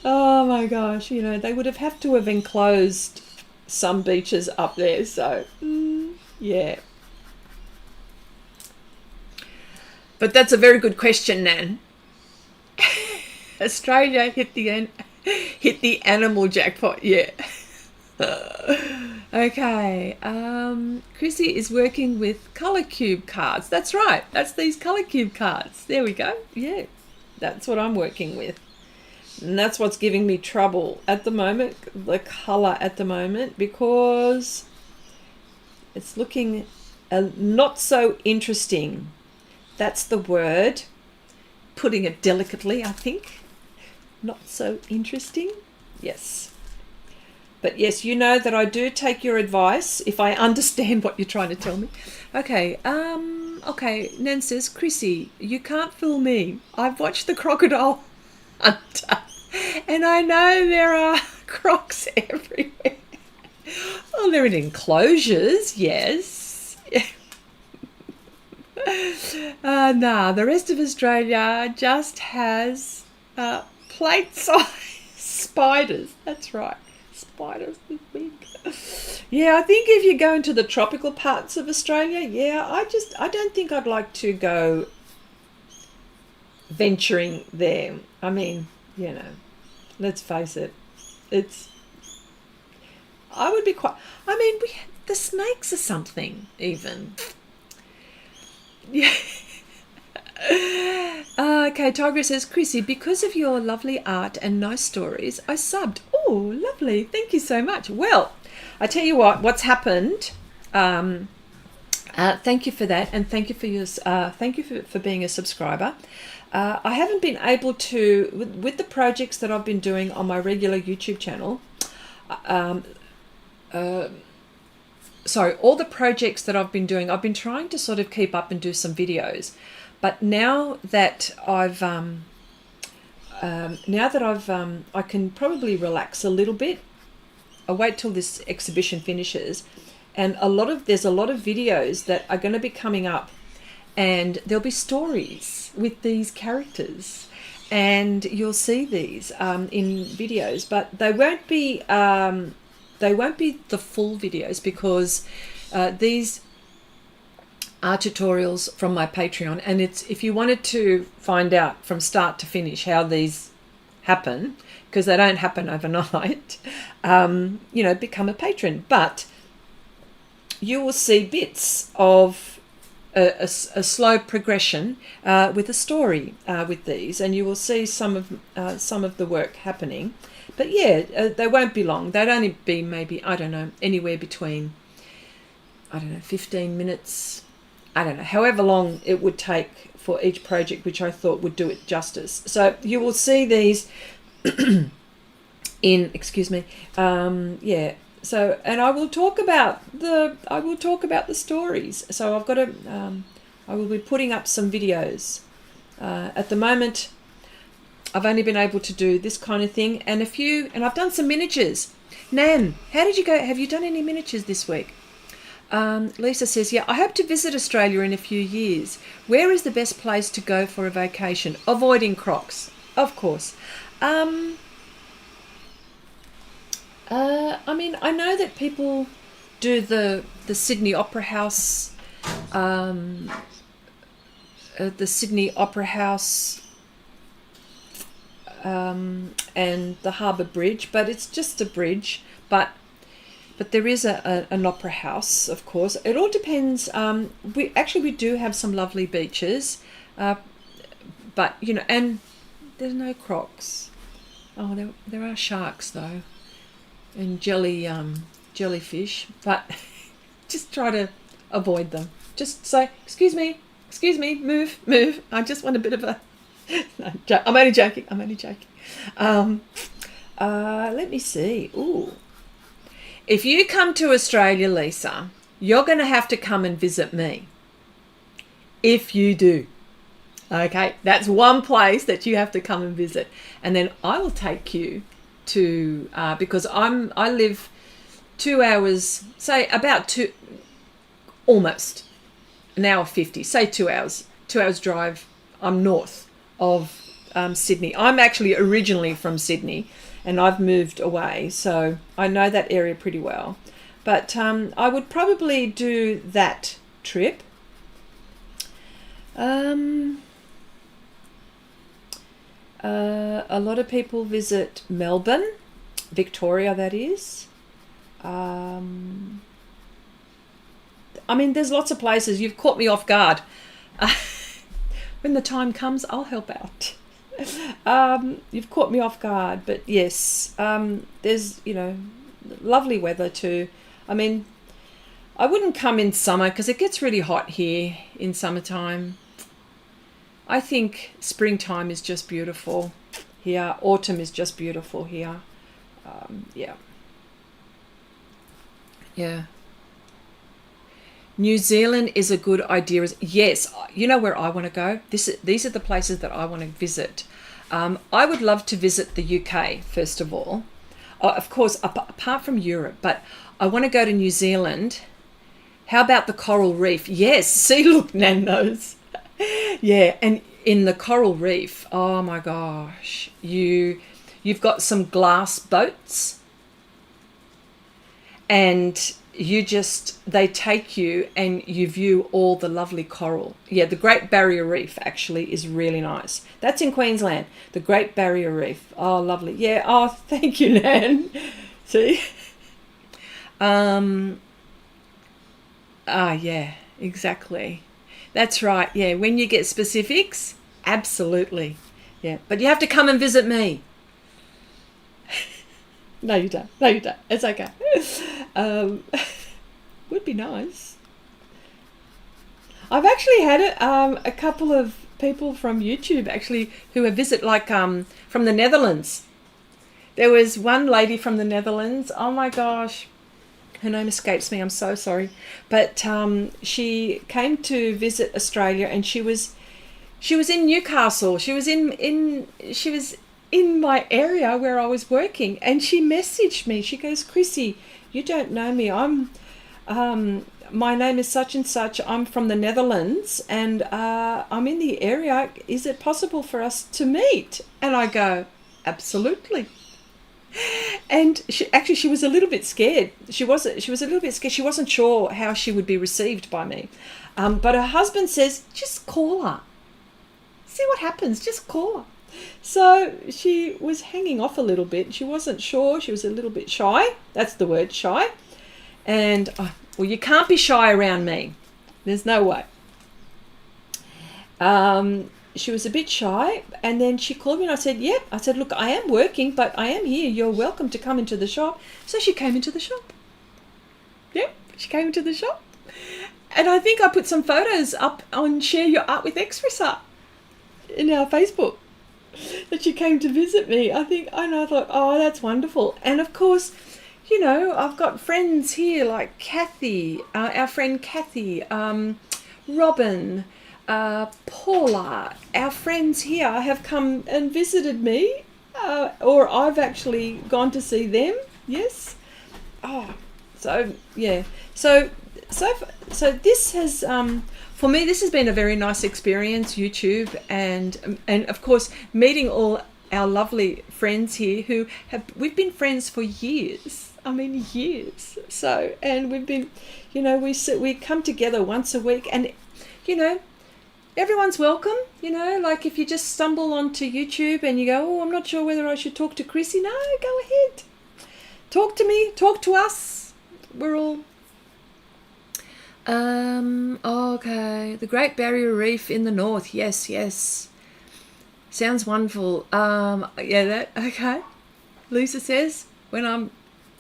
Oh my gosh, they would have to have enclosed some beaches up there. So yeah. But that's a very good question, Nan. Australia hit the animal jackpot, yeah. Okay, Chrissy is working with colour cube cards. That's right, that's these colour cube cards. There we go, yeah. That's what I'm working with. And that's what's giving me trouble at the moment, the colour at the moment, because it's looking not so interesting. That's the word, putting it delicately, I think. Not so interesting. Yes. But yes, you know that I do take your advice if I understand what you're trying to tell me. Okay, okay, Nan says, Chrissy, you can't fool me. I've watched the Crocodile Hunter and I know there are crocs everywhere. Well, they're in enclosures, yes. Nah, the rest of Australia just has plate-sized spiders. That's right, spiders this big. Yeah, I think if you go into the tropical parts of Australia, yeah, I don't think I'd like to go venturing there. I mean, you know, let's face it, I would be quite, I mean, the snakes are something even. Yeah. Okay, Tiger says, Chrissy, because of your lovely art and nice stories, I subbed. Oh, lovely. Thank you so much. Well, I tell you what's happened. Thank you for that, and thank you for your thank you for being a subscriber. I haven't been able to, with the projects that I've been doing on my regular YouTube channel, sorry, all the projects that I've been doing, I've been trying to sort of keep up and do some videos. But now that I can probably relax a little bit. I'll wait till this exhibition finishes, and there's a lot of videos that are going to be coming up, and there'll be stories with these characters, and you'll see these in videos, but they won't be the full videos because these are tutorials from my Patreon, and it's if you wanted to find out from start to finish how these happen, because they don't happen overnight, you know, become a patron. But you will see bits of a slow progression with a story with these, and you will see some of the work happening. But yeah, they won't be long. They'd only be maybe, I don't know, anywhere between, I don't know, 15 minutes, I don't know, however long it would take for each project, which I thought would do it justice. So you will see these in, excuse me, yeah. So, and I will talk about the stories. So I've got I will be putting up some videos. At the moment, I've only been able to do this kind of thing and I've done some miniatures. Nan, how did you go? Have you done any miniatures this week? Lisa says, yeah, I hope to visit Australia in a few years. Where is the best place to go for a vacation? Avoiding crocs, of course. I mean, I know that people do the Sydney Opera House, and the Harbour Bridge, but it's just a bridge. But there is an opera house, of course. It all depends. We do have some lovely beaches, but you know, and there's no crocs. Oh, there are sharks though, and jellyfish. But just try to avoid them. Just say, excuse me, move. I just want a bit of a. No, I'm only joking. Let me see. Ooh. If you come to Australia, Lisa, you're going to have to come and visit me. If you do. Okay, that's one place that you have to come and visit. And then I will take you to, because I live 2 hours, say about almost an hour 50, say 2 hours drive. I'm north of Sydney. I'm actually originally from Sydney, and I've moved away, so I know that area pretty well. But I would probably do that trip. A lot of people visit Melbourne, Victoria, that is. I mean, there's lots of places. You've caught me off guard. When the time comes, I'll help out. You've caught me off guard, but yes, there's, you know, lovely weather too. I mean, I wouldn't come in summer because it gets really hot here in summertime. I think springtime is just beautiful here. Autumn is just beautiful here. Yeah. Yeah. New Zealand is a good idea. Yes, you know where I want to go? These are the places that I want to visit. I would love to visit the UK, first of all. Of course, apart from Europe, but I want to go to New Zealand. How about the coral reef? Yes, see, look, Nan knows. Yeah, and in the coral reef, oh my gosh, you've got some glass boats, and they take you and you view all the lovely coral. Yeah, the Great Barrier Reef actually is really nice. That's in Queensland, the Great Barrier Reef. Oh, lovely. Yeah, oh, thank you, Nan. See? Yeah, exactly. That's right. Yeah, when you get specifics, absolutely. Yeah, but you have to come and visit me. No, you don't. No, you don't. It's okay. Would be nice. I've actually had a couple of people from YouTube actually who have visited, like from the Netherlands. There was one lady from the Netherlands. Oh my gosh, her name escapes me. I'm so sorry, but she came to visit Australia, and she was in Newcastle. She was in my area where I was working, and she messaged me. She goes, Chrissy, you don't know me. My name is such and such. I'm from the Netherlands, and I'm in the area. Is it possible for us to meet? And I go, absolutely. And she was a little bit scared. She was a little bit scared. She wasn't sure how she would be received by me. But her husband says, just call her. See what happens. Just call her. So she was hanging off a little bit. She wasn't sure. She was a little bit shy. That's the word, shy. And, well, you can't be shy around me. There's no way. She was a bit shy, and then she called me, and I said, yep. I said, look, I am working, but I am here. You're welcome to come into the shop. So she came into the shop. Yep, she came into the shop. And I think I put some photos up on Share Your Art with Xrissart in our Facebook that she came to visit me. I thought, oh, that's wonderful. And of course, you know, I've got friends here like Kathy, our friend Kathy, Robin, Paula. Our friends here have come and visited me, or I've actually gone to see them. Yes. Oh, so yeah. So this has, for me, this has been a very nice experience, YouTube, and of course meeting all our lovely friends here we've been friends for years. I mean, years. So, and we've been, you know, we come together once a week, and, you know, everyone's welcome. You know, like if you just stumble onto YouTube and you go, oh, I'm not sure whether I should talk to Chrissy. No, go ahead. Talk to me. Talk to us. We're all... okay. The Great Barrier Reef in the north. Yes, yes. Sounds wonderful. Okay. Lisa says,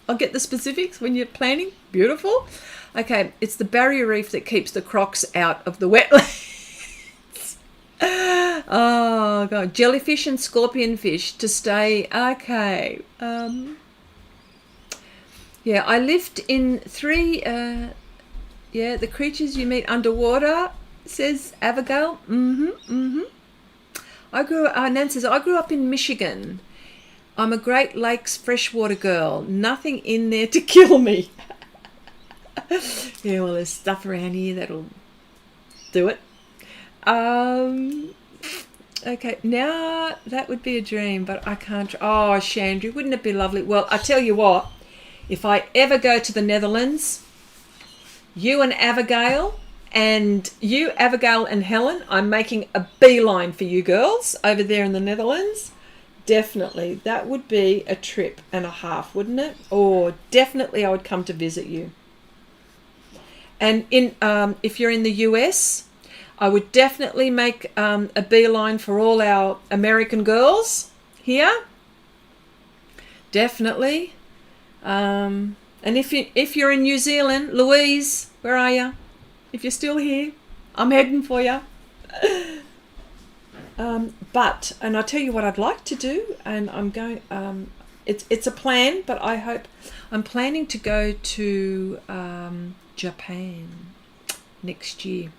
I'll get the specifics when you're planning. Beautiful. Okay, it's the barrier reef that keeps the crocs out of the wetlands. Oh, God. Jellyfish and scorpionfish to stay. Okay. Yeah, I lived in 3... the creatures you meet underwater, says Abigail. Nan says, I grew up in Michigan. I'm a Great Lakes freshwater girl. Nothing in there to kill me. Yeah, well, there's stuff around here that'll do it. Okay, now that would be a dream, but I can't. Oh, Chandra, wouldn't it be lovely? Well, I tell you what, if I ever go to the Netherlands, you and Abigail and Helen, I'm making a beeline for you girls over there in the Netherlands. Definitely. That would be a trip and a half, wouldn't it? Or definitely I would come to visit you. And if you're in the US, I would definitely make a beeline for all our American girls here. Definitely. And if you're in New Zealand, Louise, where are you? If you're still here, I'm heading for you. And I tell you what I'd like to do, and I'm going, it's a plan, but I'm planning to go to Japan next year.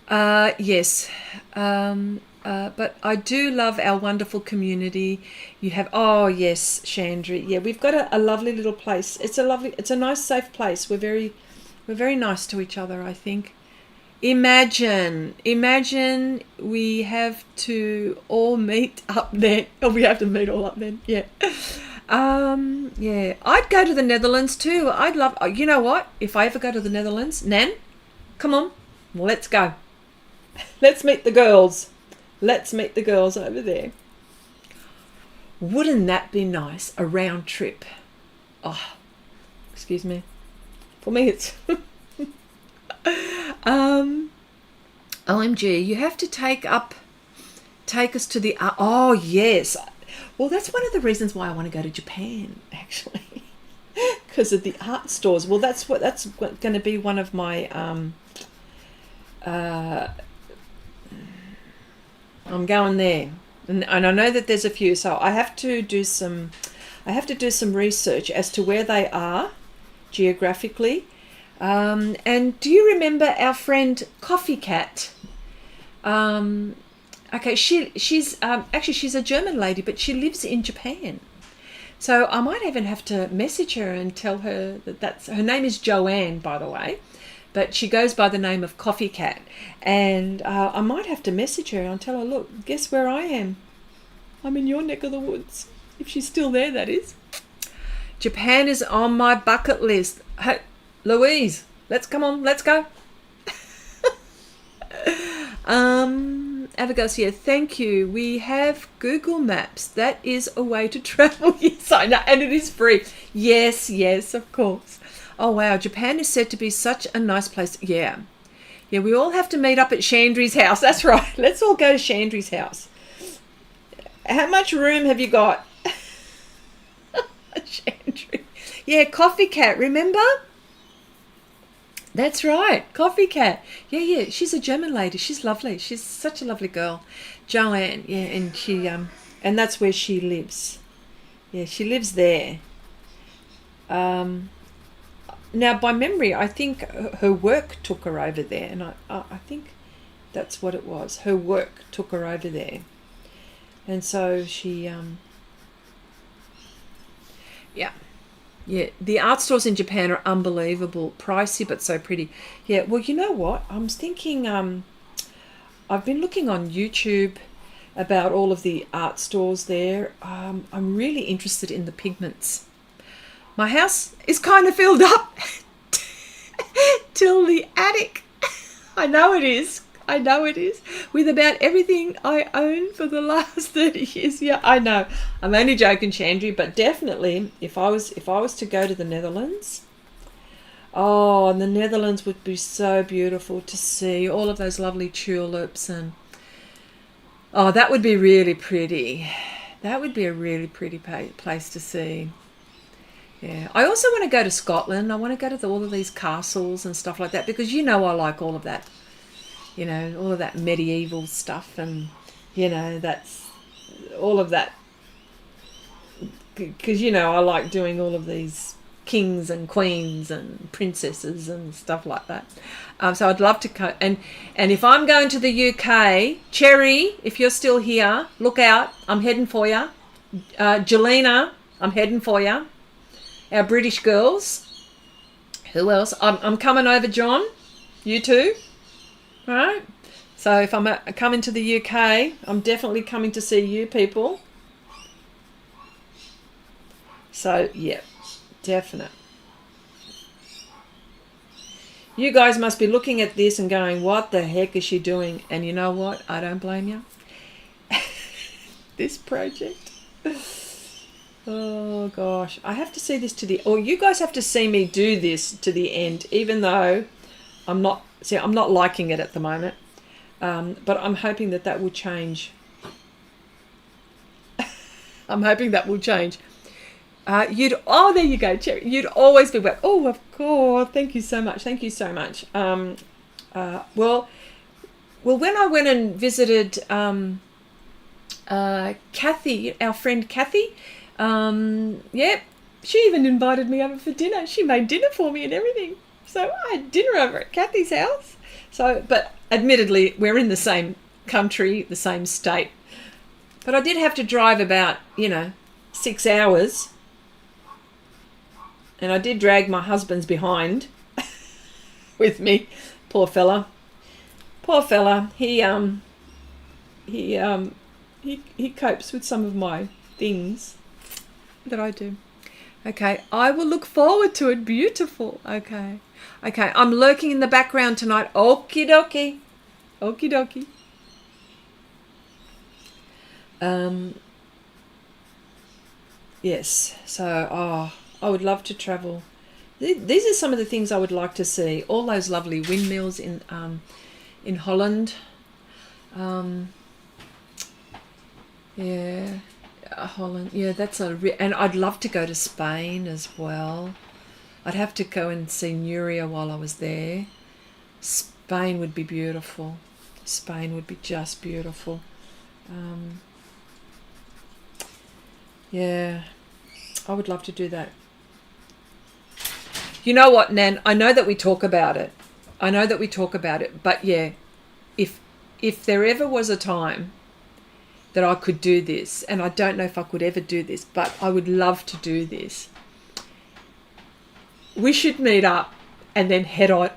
Yes. But I do love our wonderful community. You have, oh yes, Chandri. Yeah, we've got a lovely little place. It's a nice, safe place. We're very nice to each other, I think. Imagine we have to all meet up there. Oh, we have to meet all up then. Yeah. Yeah. I'd go to the Netherlands too. I'd love, you know what? If I ever go to the Netherlands, Nan, come on, let's go. Let's meet the girls. Let's meet the girls over there. Wouldn't that be nice? A round trip. Oh, excuse me. For me, it's OMG. You have to take us to the. Oh yes. Well, that's one of the reasons why I want to go to Japan, actually, because of the art stores. Well, that's going to be one of my. I'm going there, and I know that there's a few, so I have to do some research as to where they are geographically. And do you remember our friend Coffee Cat? Okay, she's actually she's a German lady, but she lives in Japan. So I might even have to message her and tell her that's her name is Joanne, by the way. But she goes by the name of Coffee Cat. And I might have to message her and tell her, look, guess where I am? I'm in your neck of the woods. If she's still there, that is. Japan is on my bucket list. Hey, Louise, let's go. Abigail's here. Thank you. We have Google Maps. That is a way to travel. Yes, I know. And it is free. Yes, of course. Oh, wow. Japan is said to be such a nice place. Yeah. Yeah, we all have to meet up at Chandri's house. That's right. Let's all go to Chandri's house. How much room have you got? Chandri. Yeah, Coffee Cat, remember? That's right. Coffee Cat. Yeah. She's a German lady. She's lovely. She's such a lovely girl. Joanne. Yeah, and she and that's where she lives. Yeah, she lives there. Now, by memory, I think her work took her over there, and I think that's what it was. Her work took her over there, and so she, yeah. The art stores in Japan are unbelievable, pricey but so pretty. Yeah, well, you know what? I was thinking, I've been looking on YouTube about all of the art stores there. I'm really interested in the pigments. My house is kind of filled up till the attic. I know it is. With about everything I own for the last 30 years. Yeah, I know. I'm only joking, Chandri, but definitely if I was to go to the Netherlands, oh, the Netherlands would be so beautiful to see all of those lovely tulips, and oh, that would be really pretty. That would be a really pretty place to see. Yeah, I also want to go to Scotland. I want to go to all of these castles and stuff like that, because I like all of that, all of that medieval stuff, and that's all of that, because I like doing all of these kings and queens and princesses and stuff like that. So I'd love to go, and if I'm going to the UK, Cherry, if you're still here, look out, I'm heading for you. Jelena, I'm heading for you. Our British girls. Who else? I'm coming over, John. You too. All right. So if I'm coming to the UK, I'm definitely coming to see you people. So, yeah, definite. You guys must be looking at this and going, what the heck is she doing? And you know what? I don't blame you. This project. Oh gosh, I have to see this you guys have to see me do this to the end, even though I'm not liking it at the moment, but I'm hoping that will change. I'm hoping that will change. There you go, Cherry. You'd always be welcome. Oh, of course. Thank you so much. Well, when I went and visited Kathy, our friend Kathy, Yep, she even invited me over for dinner. She made dinner for me and everything. So I had dinner over at Kathy's house. So, but admittedly, we're in the same country, the same state. But I did have to drive about, 6 hours. And I did drag my husband's behind with me. Poor fella. Poor fella. He copes with some of my things that I do. Okay, I will look forward to it. Beautiful. Okay, I'm lurking in the background tonight. Okie dokie. Okie dokie. Yes, so, I would love to travel. These are some of the things I would like to see. All those lovely windmills in Holland. Yeah, Holland. Yeah, and I'd love to go to Spain as well. I'd have to go and see Nuria while I was there. Spain would be beautiful. Spain would be just beautiful. Yeah, I would love to do that. You know what, Nan? I know that we talk about it. But yeah, if there ever was a time that I could do this, and I don't know if I could ever do this, but I would love to do this. We should meet up and then head on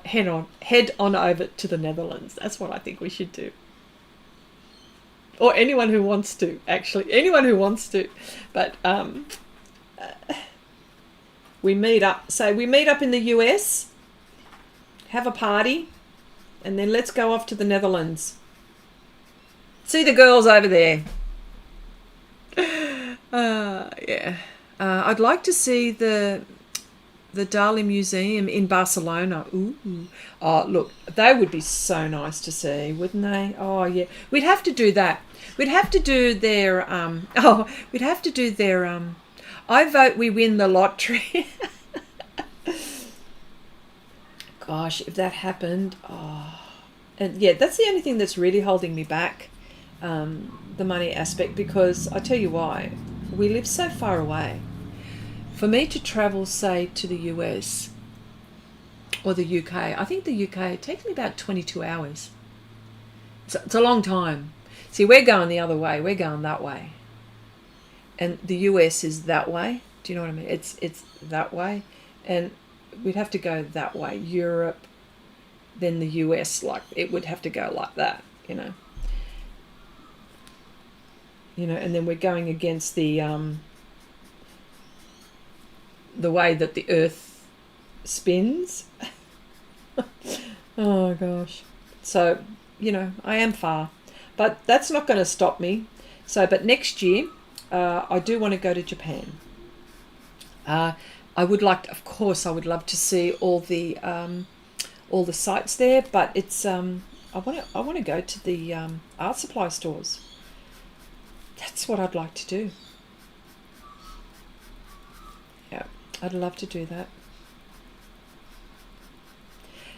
over to the Netherlands. That's what I think we should do. Or anyone who wants to, actually. Anyone who wants to. But we meet up. So we meet up in the US, have a party, and then let's go off to the Netherlands. See the girls over there. Yeah. I'd like to see the Dali Museum in Barcelona. Ooh. Oh, look, they would be so nice to see, wouldn't they? Oh, yeah. We'd have to do that. We'd have to do their, I vote we win the lottery. Gosh, if that happened, and yeah, that's the only thing that's really holding me back, the money aspect, because I tell you why, we live so far away. For me to travel, say, to the US or the UK, I think the UK, it takes me about 22 hours. It's a long time. See, we're going the other way. We're going that way. And the US is that way. Do you know what I mean? It's that way. And we'd have to go that way. Europe, then the US, like, it would have to go like that, and then we're going against the way that the earth spins. Oh gosh. So, I am far, but that's not going to stop me. So, but next year, I do want to go to Japan. I would love to see all the sites there, but it's I want to go to the art supply stores. That's what I'd like to do. Yeah, I'd love to do that.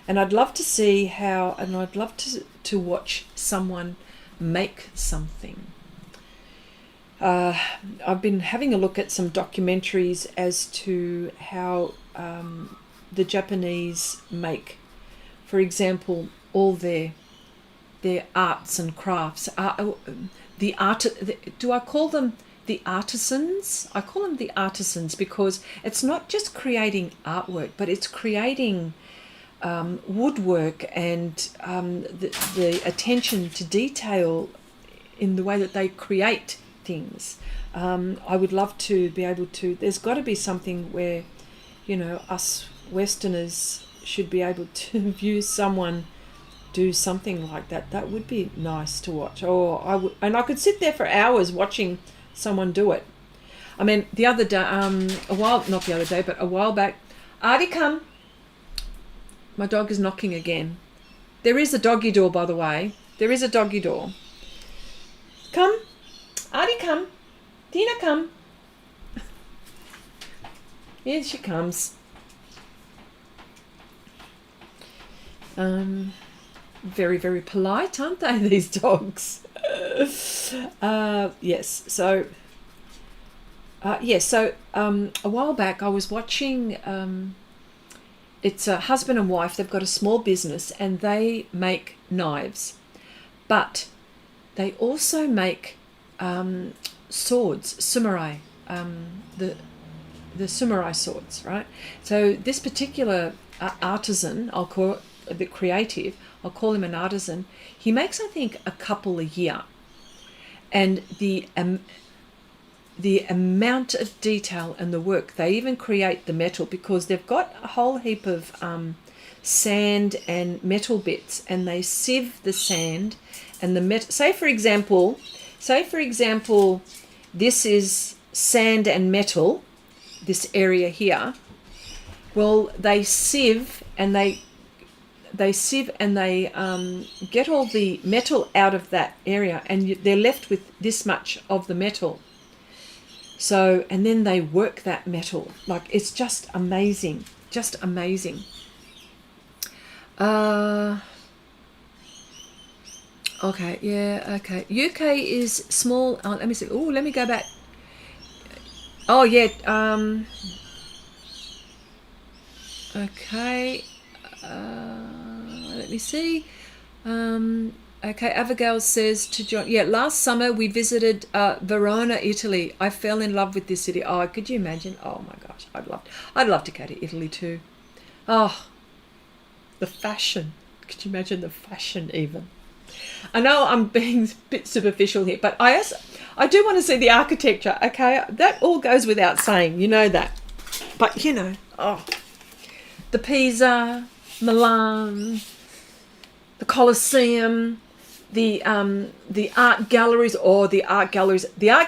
And I'd love to see I'd love to watch someone make something. I've been having a look at some documentaries as to how the Japanese make, for example, all their arts and crafts. Do I call them the artisans? I call them the artisans because it's not just creating artwork, but it's creating woodwork and the attention to detail in the way that they create things. I would love to be able to. There's got to be something where, us Westerners should be able to view someone do something like that. That would be nice to watch. I could sit there for hours watching someone do it. I mean, the other day, a while back, Artie, come. My dog is knocking again. There is a doggy door, by the way. There is a doggy door. Come. Artie, come. Dina, come. Here she comes. Very, very polite, aren't they, these dogs? Yes, so Yeah, so a while back I was watching, it's a husband and wife, they've got a small business and they make knives, but they also make swords, samurai, the samurai swords, right? So this particular artisan, I'll call it the creative, I'll call him an artisan, he makes, I think, a couple a year. And the amount of detail and the work, they even create the metal because they've got a whole heap of sand and metal bits, and they sieve the sand and the metal. Say for example, this is sand and metal, this area here. Well, they sieve and they get all the metal out of that area, and they're left with this much of the metal. So, and then they work that metal. Like, it's just amazing. Just amazing. Okay, yeah, okay. UK is small. Let me see. Oh, let me go back. Oh, yeah. Okay. Let me see. Okay, Abigail says to John, yeah, last summer we visited Verona, Italy. I fell in love with this city. Oh, could you imagine? Oh my gosh, I'd love to go to Italy too. Oh, the fashion. Could you imagine the fashion even? I know I'm being a bit superficial here, but I do want to see the architecture, okay? That all goes without saying, you know that. But, you know, the Pisa, Milan, the Colosseum, the art galleries, the art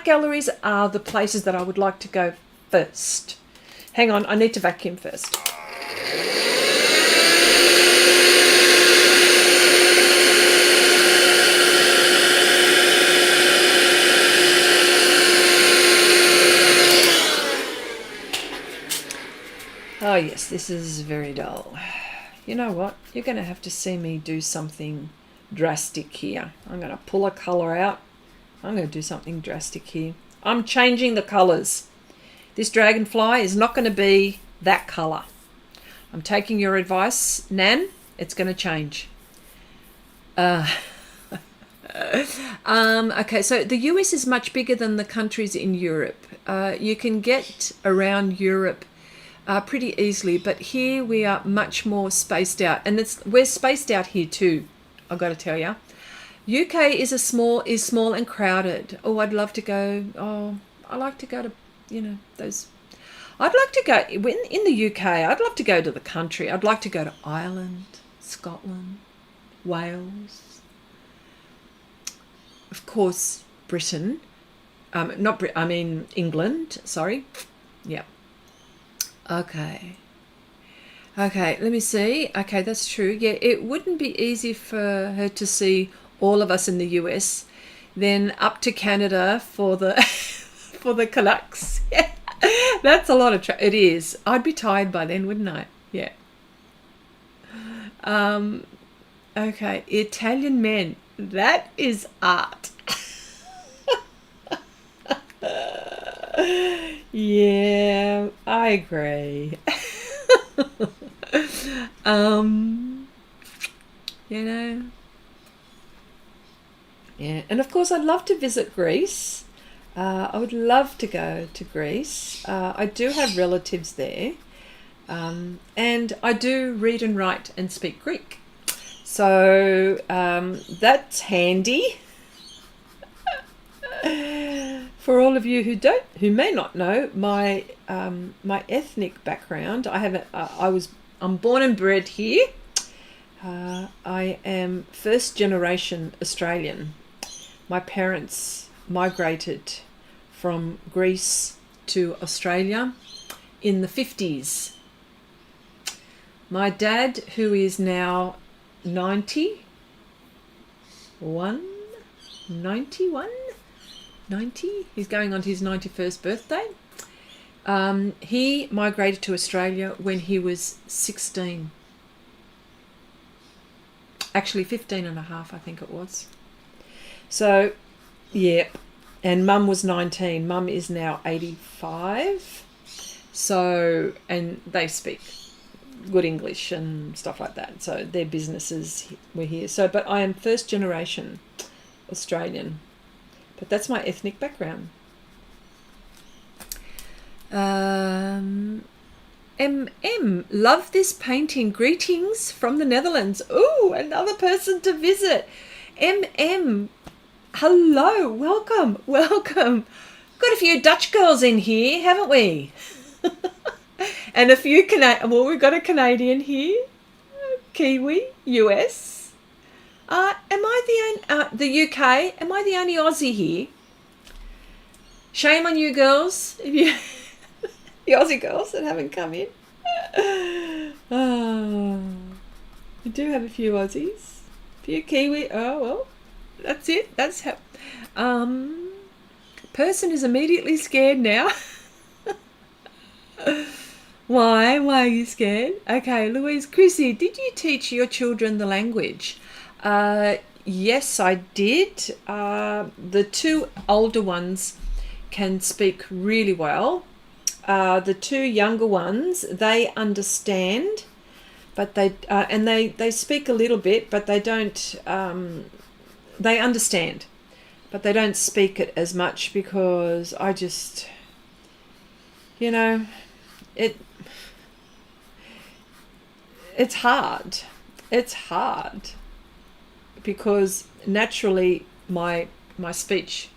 galleries are the places that I would like to go first. Hang on, I need to vacuum first. Oh yes, this is very dull. You know what? You're going to have to see me do something drastic here. I'm going to pull a colour out. I'm going to do something drastic here. I'm changing the colours. This dragonfly is not going to be that colour. I'm taking your advice, Nan. It's going to change. Okay, so the US is much bigger than the countries in Europe. You can get around Europe pretty easily, but here we are much more spaced out, and we're spaced out here too. I've got to tell you, UK is small and crowded. Oh, I'd love to go. Oh, I like to go to, you know, those. I'd like to go in the UK. I'd love to go to the country. I'd like to go to Ireland, Scotland, Wales, of course, Britain. I mean England. Sorry. Yeah. Okay, let me see. Okay, that's true. Yeah, it wouldn't be easy for her to see all of us in the US, then up to Canada for the for the Canucks. Yeah, that's a lot of it is. I'd be tired by then, wouldn't I? Yeah. Okay, Italian men. That is art. Yeah, I agree. You know, yeah, and of course I'd love to visit Greece. I would love to go to Greece. I do have relatives there, and I do read and write and speak Greek, so that's handy. For all of you who may not know my my ethnic background, I'm born and bred here. I am first generation Australian. My parents migrated from Greece to Australia in the 50s. My dad, who is now 90, he's going on to his 91st birthday. He migrated to Australia when he was 16. Actually 15 and a half, I think it was. So, yeah. And Mum was 19. Mum is now 85. So, and they speak good English and stuff like that. So their businesses were here. So, but I am first generation Australian. But that's my ethnic background. Love this painting. Greetings from the Netherlands. Ooh, another person to visit. Hello, welcome. Got a few Dutch girls in here, haven't we? And a few we've got a Canadian here, Kiwi, US. Am I the UK? Am I the only Aussie here? Shame on you girls, if you the Aussie girls that haven't come in. We do have a few Aussies, a few Kiwi. Oh well, that's it. That's how. Person is immediately scared now. Why are you scared? Okay, Louise, Chrissy, did you teach your children the language? Yes, I did. The two older ones can speak really well. The two younger ones, they understand, but they speak a little bit, but they don't. They understand, but they don't speak it as much because I just, it's hard. It's hard because naturally my speech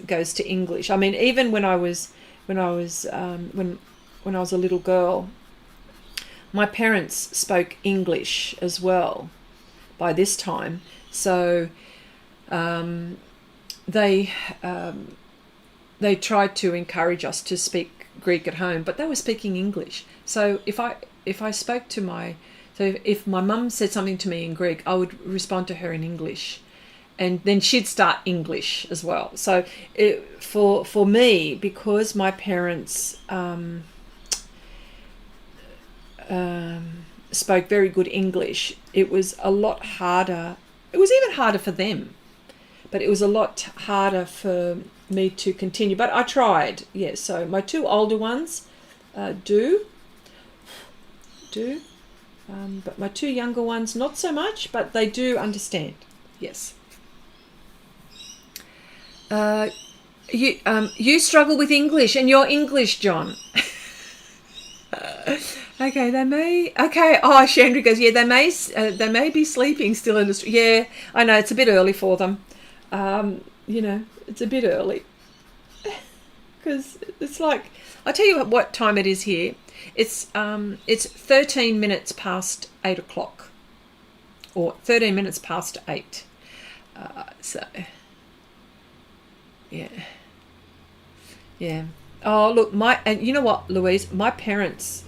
goes to English. I mean, even when I was a little girl, my parents spoke English as well by this time. So they tried to encourage us to speak Greek at home, but they were speaking English. So if I spoke to if my mum said something to me in Greek, I would respond to her in English, and then she'd start English as well. So for me, because my parents spoke very good English, it was a lot harder. It was even harder for them, but it was a lot harder for me to continue. But I tried, yes. So my two older ones do, but my two younger ones not so much, but they do understand. Yes. You struggle with English, and you're English, John. Okay, they may. Okay, Chandra goes. Yeah, they may be sleeping still in the. Yeah, I know it's a bit early for them. It's a bit early because it's like, I'll tell you what time it is here. It's 13 minutes past 8 o'clock, or 13 minutes past 8. So yeah. Oh, look, and you know what, Louise? My parents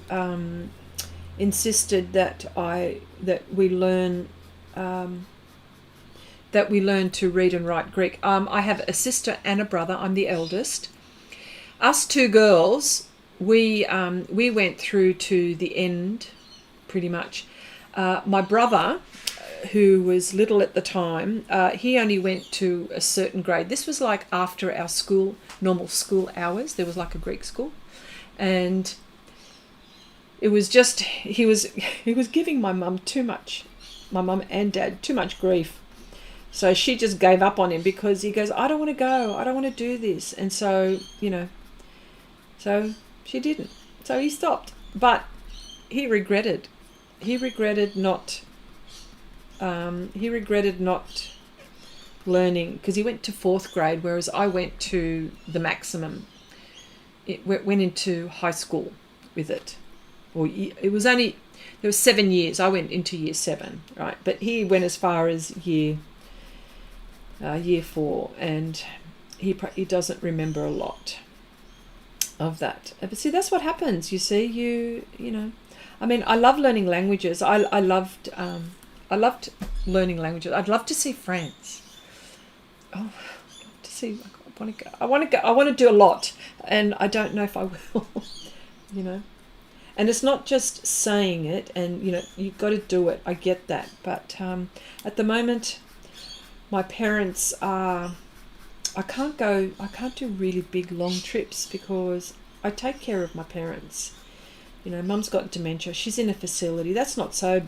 insisted that we learn to read and write Greek. I have a sister and a brother. I'm the eldest. Us two girls, we went through to the end, pretty much. My brother, who was little at the time, he only went to a certain grade. This was like after our normal school hours. There was like a Greek school, and it was just he was giving my mum and dad too much grief. So she just gave up on him because he goes, I don't want to go, I don't want to do this. And so, so she didn't. So he stopped. But he regretted not learning, because he went to 4th grade, whereas I went to the maximum. It went into high school with it. It was only, there was 7 years. I went into year 7, right? But he went as far as year 4, and he doesn't remember a lot of that. But see, that's what happens. You see, I mean, I love learning languages. I loved learning languages. I'd love to see France. Oh, I'd love to see. I want to do a lot, and I don't know if I will. And it's not just saying it, and you've got to do it. I get that, but at the moment, my parents are I can't do really big long trips because I take care of my parents. You know, Mum's got dementia. She's in a facility. That's not so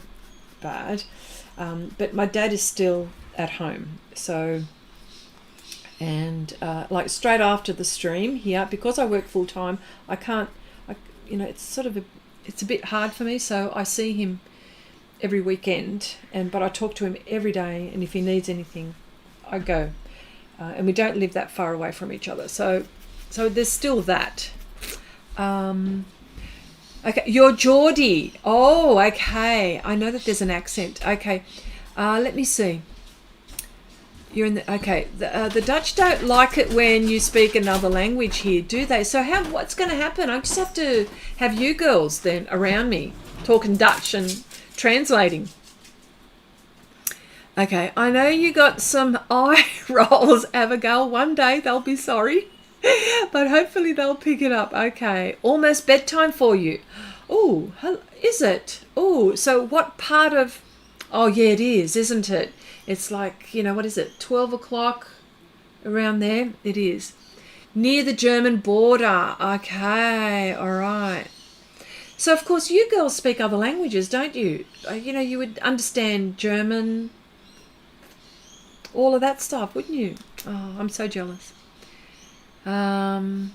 bad. But my dad is still at home. So, and like straight after the stream here, because I work full time, I can't, it's it's a bit hard for me. So I see him every weekend, but I talk to him every day. And if he needs anything, I go. And we don't live that far away from each other. So there's still that. Okay, you're Geordie. Oh, okay. I know that there's an accent. Okay, let me see. You're in the okay. The Dutch don't like it when you speak another language here, do they? So what's going to happen? I just have to have you girls then around me talking Dutch and translating. Okay, I know you got some eye rolls, Abigail. One day they'll be sorry. But hopefully they'll pick it up. Okay, almost bedtime for you. Oh, is it? Oh, so what part of... Oh, yeah, it is, isn't it? It's like, what is it? 12 o'clock around there? It is. Near the German border. Okay, all right. So, of course, you girls speak other languages, don't you? You would understand German, all of that stuff, wouldn't you? Oh, I'm so jealous. They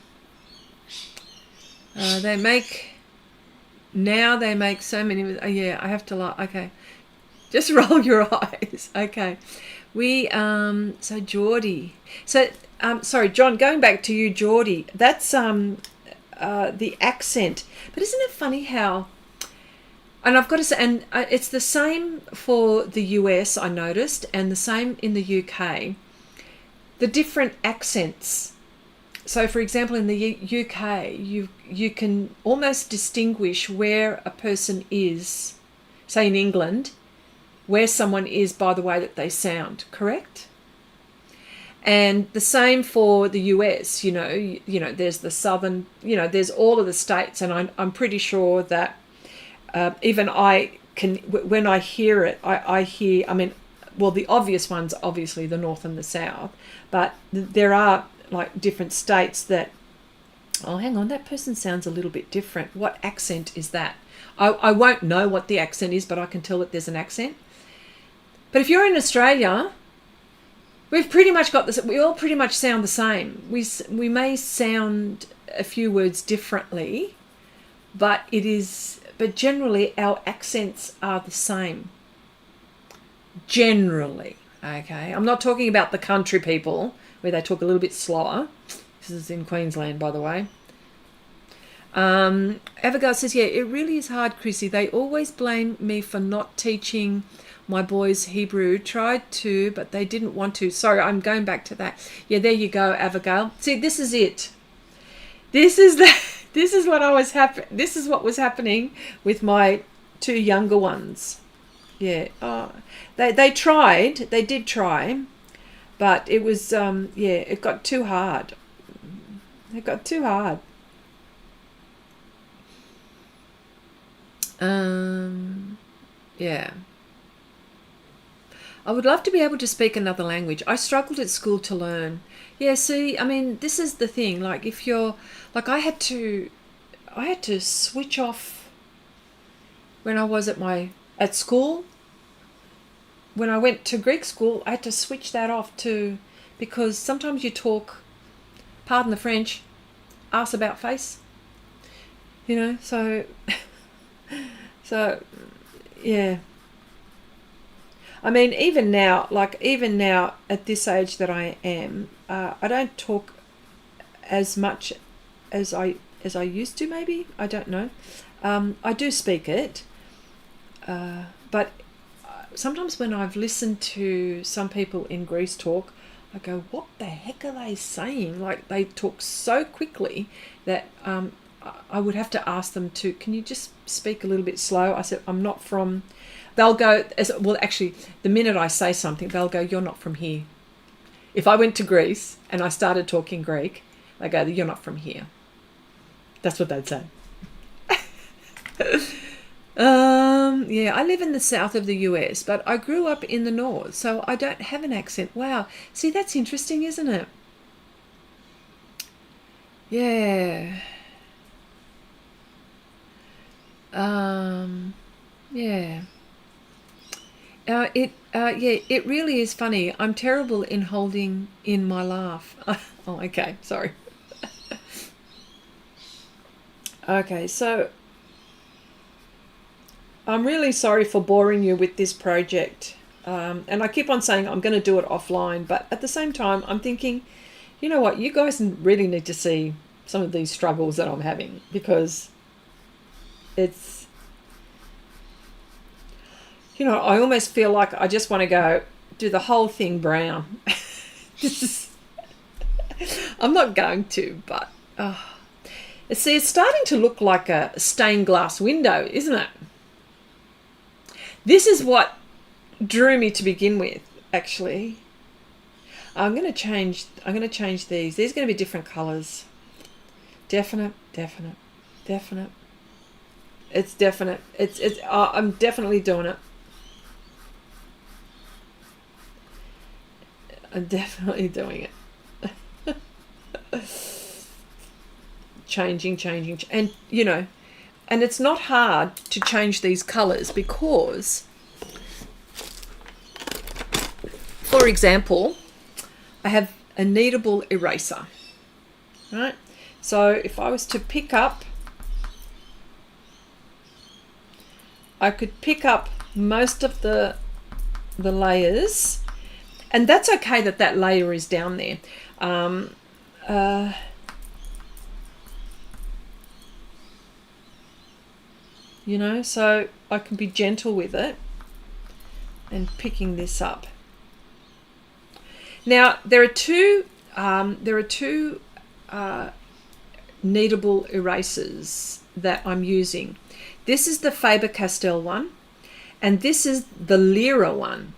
make so many. Oh, yeah, I have to like. Okay, just roll your eyes. Okay, so Geordie. So sorry, John. Going back to you, Geordie. That's the accent. But isn't it funny how? And I've got to say, and it's the same for the US. I noticed, and the same in the UK. The different accents. So, for example, in the UK, you can almost distinguish where a person is, say in England, where someone is by the way that they sound, correct? And the same for the US, there's the southern, there's all of the states, and I'm pretty sure that even I can, when I hear it, I hear, the obvious ones, obviously the north and the south, but there are like different states that, oh, hang on, that person sounds a little bit different. What accent is that? I won't know what the accent is, but I can tell that there's an accent. But if you're in Australia, we've pretty much got this. We all pretty much sound the same. We may sound a few words differently, but generally our accents are the same. Generally, okay. I'm not talking about the country people where they talk a little bit slower. This is in Queensland, by the way. Abigail says, yeah, it really is hard, Chrissy. They always blame me for not teaching my boys Hebrew. Tried to, but they didn't want to. Sorry, I'm going back to that. Yeah, there you go, Abigail. See, this is it. This is what was happening with my two younger ones. Yeah. They did try. But it was, it got too hard. It got too hard. Yeah. I would love to be able to speak another language. I struggled at school to learn. Yeah, see, this is the thing. Like, if you're, like, I had to switch off when I was at school. When I went to Greek school, I had to switch that off because sometimes you talk, pardon the French, ass about face, so yeah. Even now at this age that I am, I don't talk as much as I used to, maybe, I don't know. I do speak it, but sometimes when I've listened to some people in Greece talk, I go, what the heck are they saying? Like, they talk so quickly that I would have to ask them can you just speak a little bit slow? I said, I'm not from... They'll go, actually, the minute I say something, they'll go, you're not from here. If I went to Greece and I started talking Greek, they go, you're not from here. That's what they'd say. I live in the south of the US, but I grew up in the north, so I don't have an accent. Wow. See, that's interesting, isn't it? Yeah. Yeah. It really is funny. I'm terrible in holding in my laugh. Oh, okay, sorry. Okay, so I'm really sorry for boring you with this project. And I keep on saying I'm going to do it offline, but at the same time, I'm thinking, you know what, you guys really need to see some of these struggles that I'm having, because it's, you know, I almost feel like I just want to go do the whole thing brown. I'm not going to, but see, it's starting to look like a stained glass window, isn't it? This is what drew me to begin with, actually. I'm going to change these. These are going to be different colors. Definite. It's definite. I'm definitely doing it. I'm definitely doing it. Changing. And, you know, and it's not hard to change these colors because, for example, I have a kneadable eraser, right? So if I was to pick up, I could pick up most of the layers, and that's okay that layer is down there. You know, so I can be gentle with it and picking this up. Now there are two kneadable erasers that I'm using. This is the Faber-Castell one, and this is the Lyra one.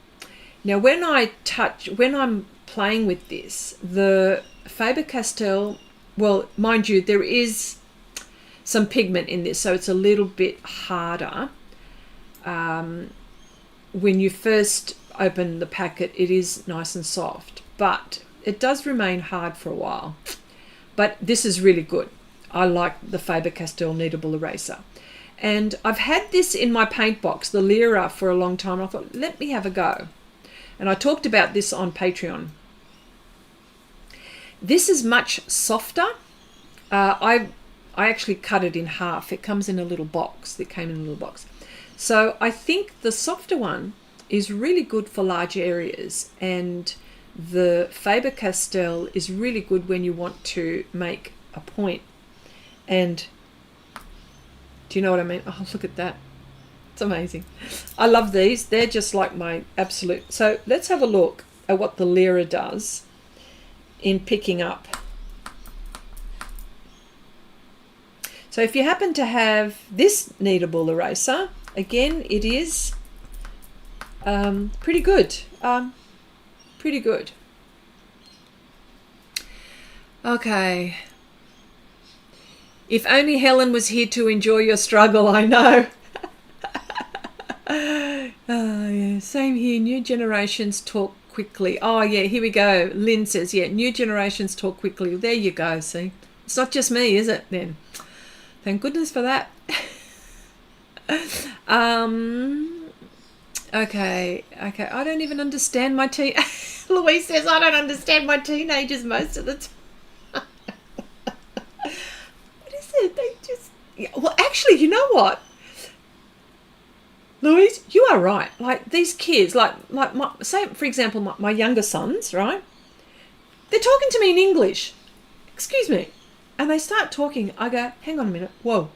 Now when I'm playing with this, the Faber-Castell, well, mind you, there is some pigment in this, so it's a little bit harder. When you first open the packet, it is nice and soft, but it does remain hard for a while. But this is really good. I like the Faber-Castell kneadable eraser. And I've had this in my paint box, the Lyra, for a long time. I thought, let me have a go. And I talked about this on Patreon. This is much softer. I actually cut it in half. It comes in a little box. It came in a little box. So I think the softer one is really good for large areas, and the Faber-Castell is really good when you want to make a point. And do you know what I mean? Oh, look at that. It's amazing. I love these. They're just like my absolute. So let's have a look at what the Lyra does in picking up. So if you happen to have this kneadable eraser, again, it is pretty good. Pretty good. Okay. If only Helen was here to enjoy your struggle, I know. Oh, yeah, same here. New generations talk quickly. Oh, yeah, here we go. Lynn says, yeah, new generations talk quickly. There you go, see? It's not just me, is it, then? Thank goodness for that. Okay. I don't even understand my Louise says, I don't understand my teenagers most of the time. What is it? They just... Yeah, well, actually, you know what? Louise, you are right. Like, these kids, say, for example, my younger sons, right? They're talking to me in English. Excuse me. And they start talking. I go, hang on a minute. Whoa.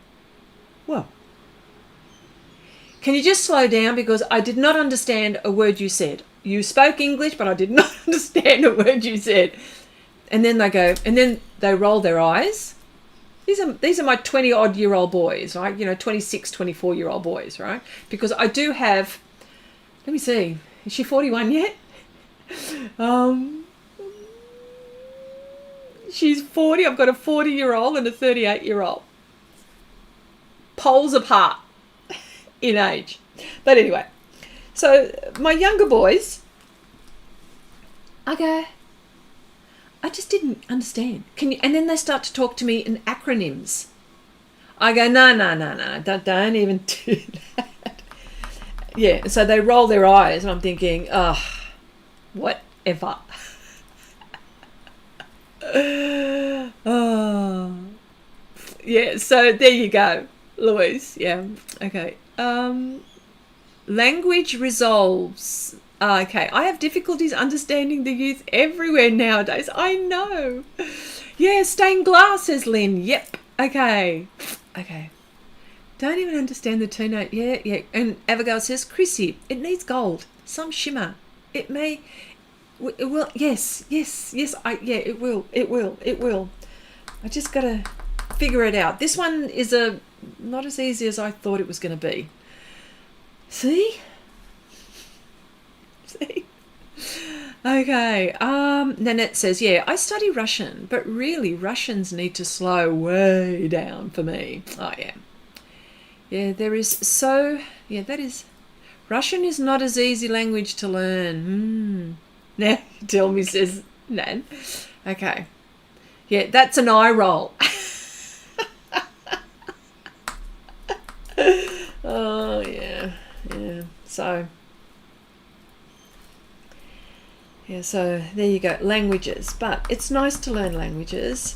Can you just slow down? Because I did not understand a word you said. You spoke English, but I did not understand a word you said. And then they go, and then they roll their eyes. These are my 20-odd-year-old boys, right? You know, 26, 24-year-old boys, right? Because I do have, let me see, is she 41 yet? She's 40. I've got a 40-year-old and a 38-year-old. Poles apart in age. But anyway, so my younger boys, I go, I just didn't understand. Can you? And then they start to talk to me in acronyms. I go, no, don't even do that. Yeah, so they roll their eyes, and I'm thinking, oh, whatever. Oh, yeah. So there you go, Louise. Yeah. Okay. Language resolves. Okay, I have difficulties understanding the youth everywhere nowadays. I know. Yeah, stained glass, says Lynn. Yep. Okay. Don't even understand the tone. Yeah. And Abigail says, Chrissy, it needs gold, some shimmer. It may. It will. Yes. It will. I just got to figure it out. This one is not as easy as I thought it was going to be. See? Okay. Nanette says, yeah, I study Russian, but really Russians need to slow way down for me. Oh, yeah. Yeah, that is. Russian is not as easy language to learn. Now you tell me, says Nan. Okay. Yeah, that's an eye roll. Oh, yeah. So there you go, languages. But it's nice to learn languages,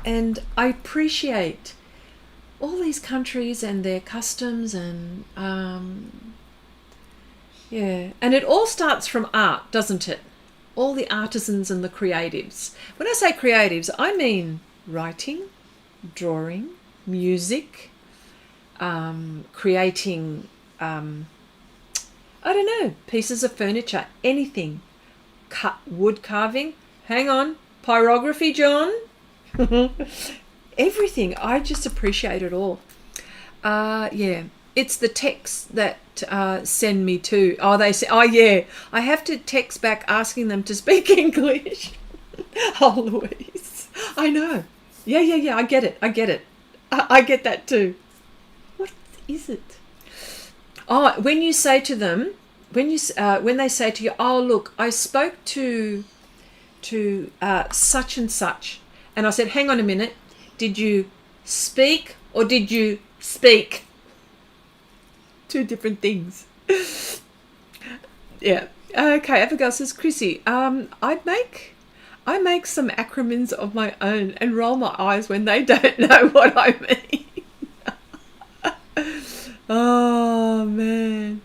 and I appreciate all these countries and their customs, and and it all starts from art, doesn't it? All the artisans and the creatives. When I say creatives, I mean writing, drawing, music, creating I don't know, pieces of furniture, anything. Wood carving. Hang on. Pyrography, John. Everything. I just appreciate it all. It's the texts that send me to. Oh, they say, oh, yeah. I have to text back asking them to speak English. Oh, Louise. I know. Yeah. I get it. I get that too. What is it? Oh, when you say to them, when they say to you, oh, look, I spoke to such and such, and I said, hang on a minute, did you speak or did you speak? Two different things. Yeah. Okay, Abigail says, Chrissy, I make some acronyms of my own and roll my eyes when they don't know what I mean. Oh, man.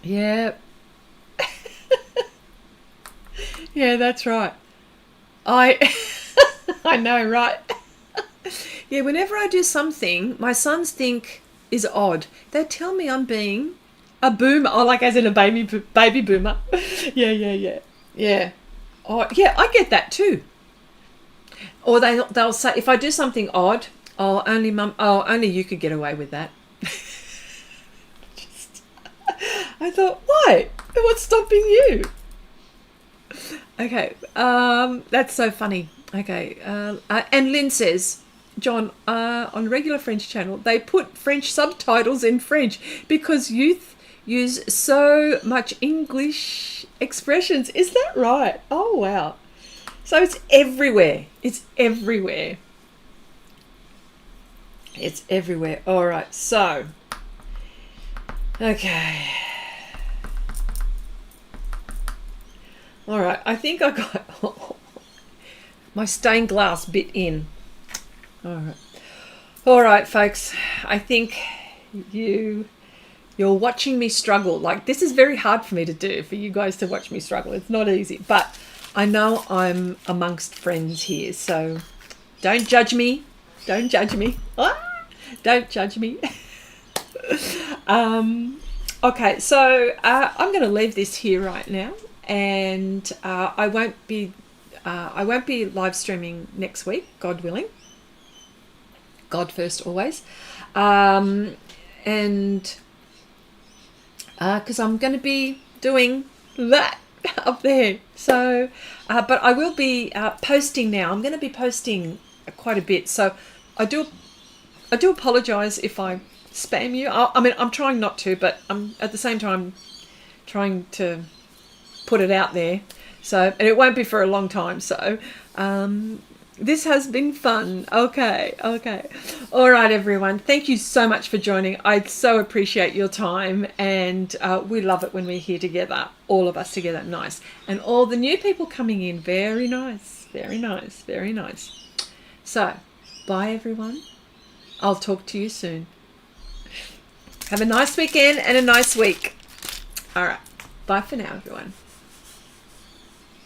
Yeah. Yeah, that's right. I know, right? Yeah, whenever I do something my sons think is odd, they tell me I'm being a boomer. Oh, like as in a baby boomer. Yeah. Oh, yeah, I get that too. Or they'll say, if I do something odd, oh, only you could get away with that. I thought, why? What's stopping you? Okay, that's so funny. Okay, and Lynn says, John, on regular French channel, they put French subtitles in French because youth use so much English expressions. Is that right? Oh, wow. So it's everywhere. It's everywhere. All right, so, okay. All right, I think I got my stained glass bit in. All right, folks. I think you're watching me struggle. Like, this is very hard for me to do, for you guys to watch me struggle. It's not easy, but I know I'm amongst friends here, so don't judge me. Don't judge me. Don't judge me. Okay, so I'm going to leave this here right now, and I won't be live streaming next week, God willing. God first, always. And because I'm going to be doing that up there. So, but I will be posting now. I'm going to be posting quite a bit. So I do apologise if I spam you. I mean, I'm trying not to, but I'm at the same time trying to put it out there. So, and it won't be for a long time. So, this has been fun. Okay. All right, everyone. Thank you so much for joining. I so appreciate your time, and we love it when we're here together, all of us together. Nice. And all the new people coming in. Very nice. Very nice. Very nice. So, bye, everyone. I'll talk to you soon. Have a nice weekend and a nice week. All right. Bye for now, everyone.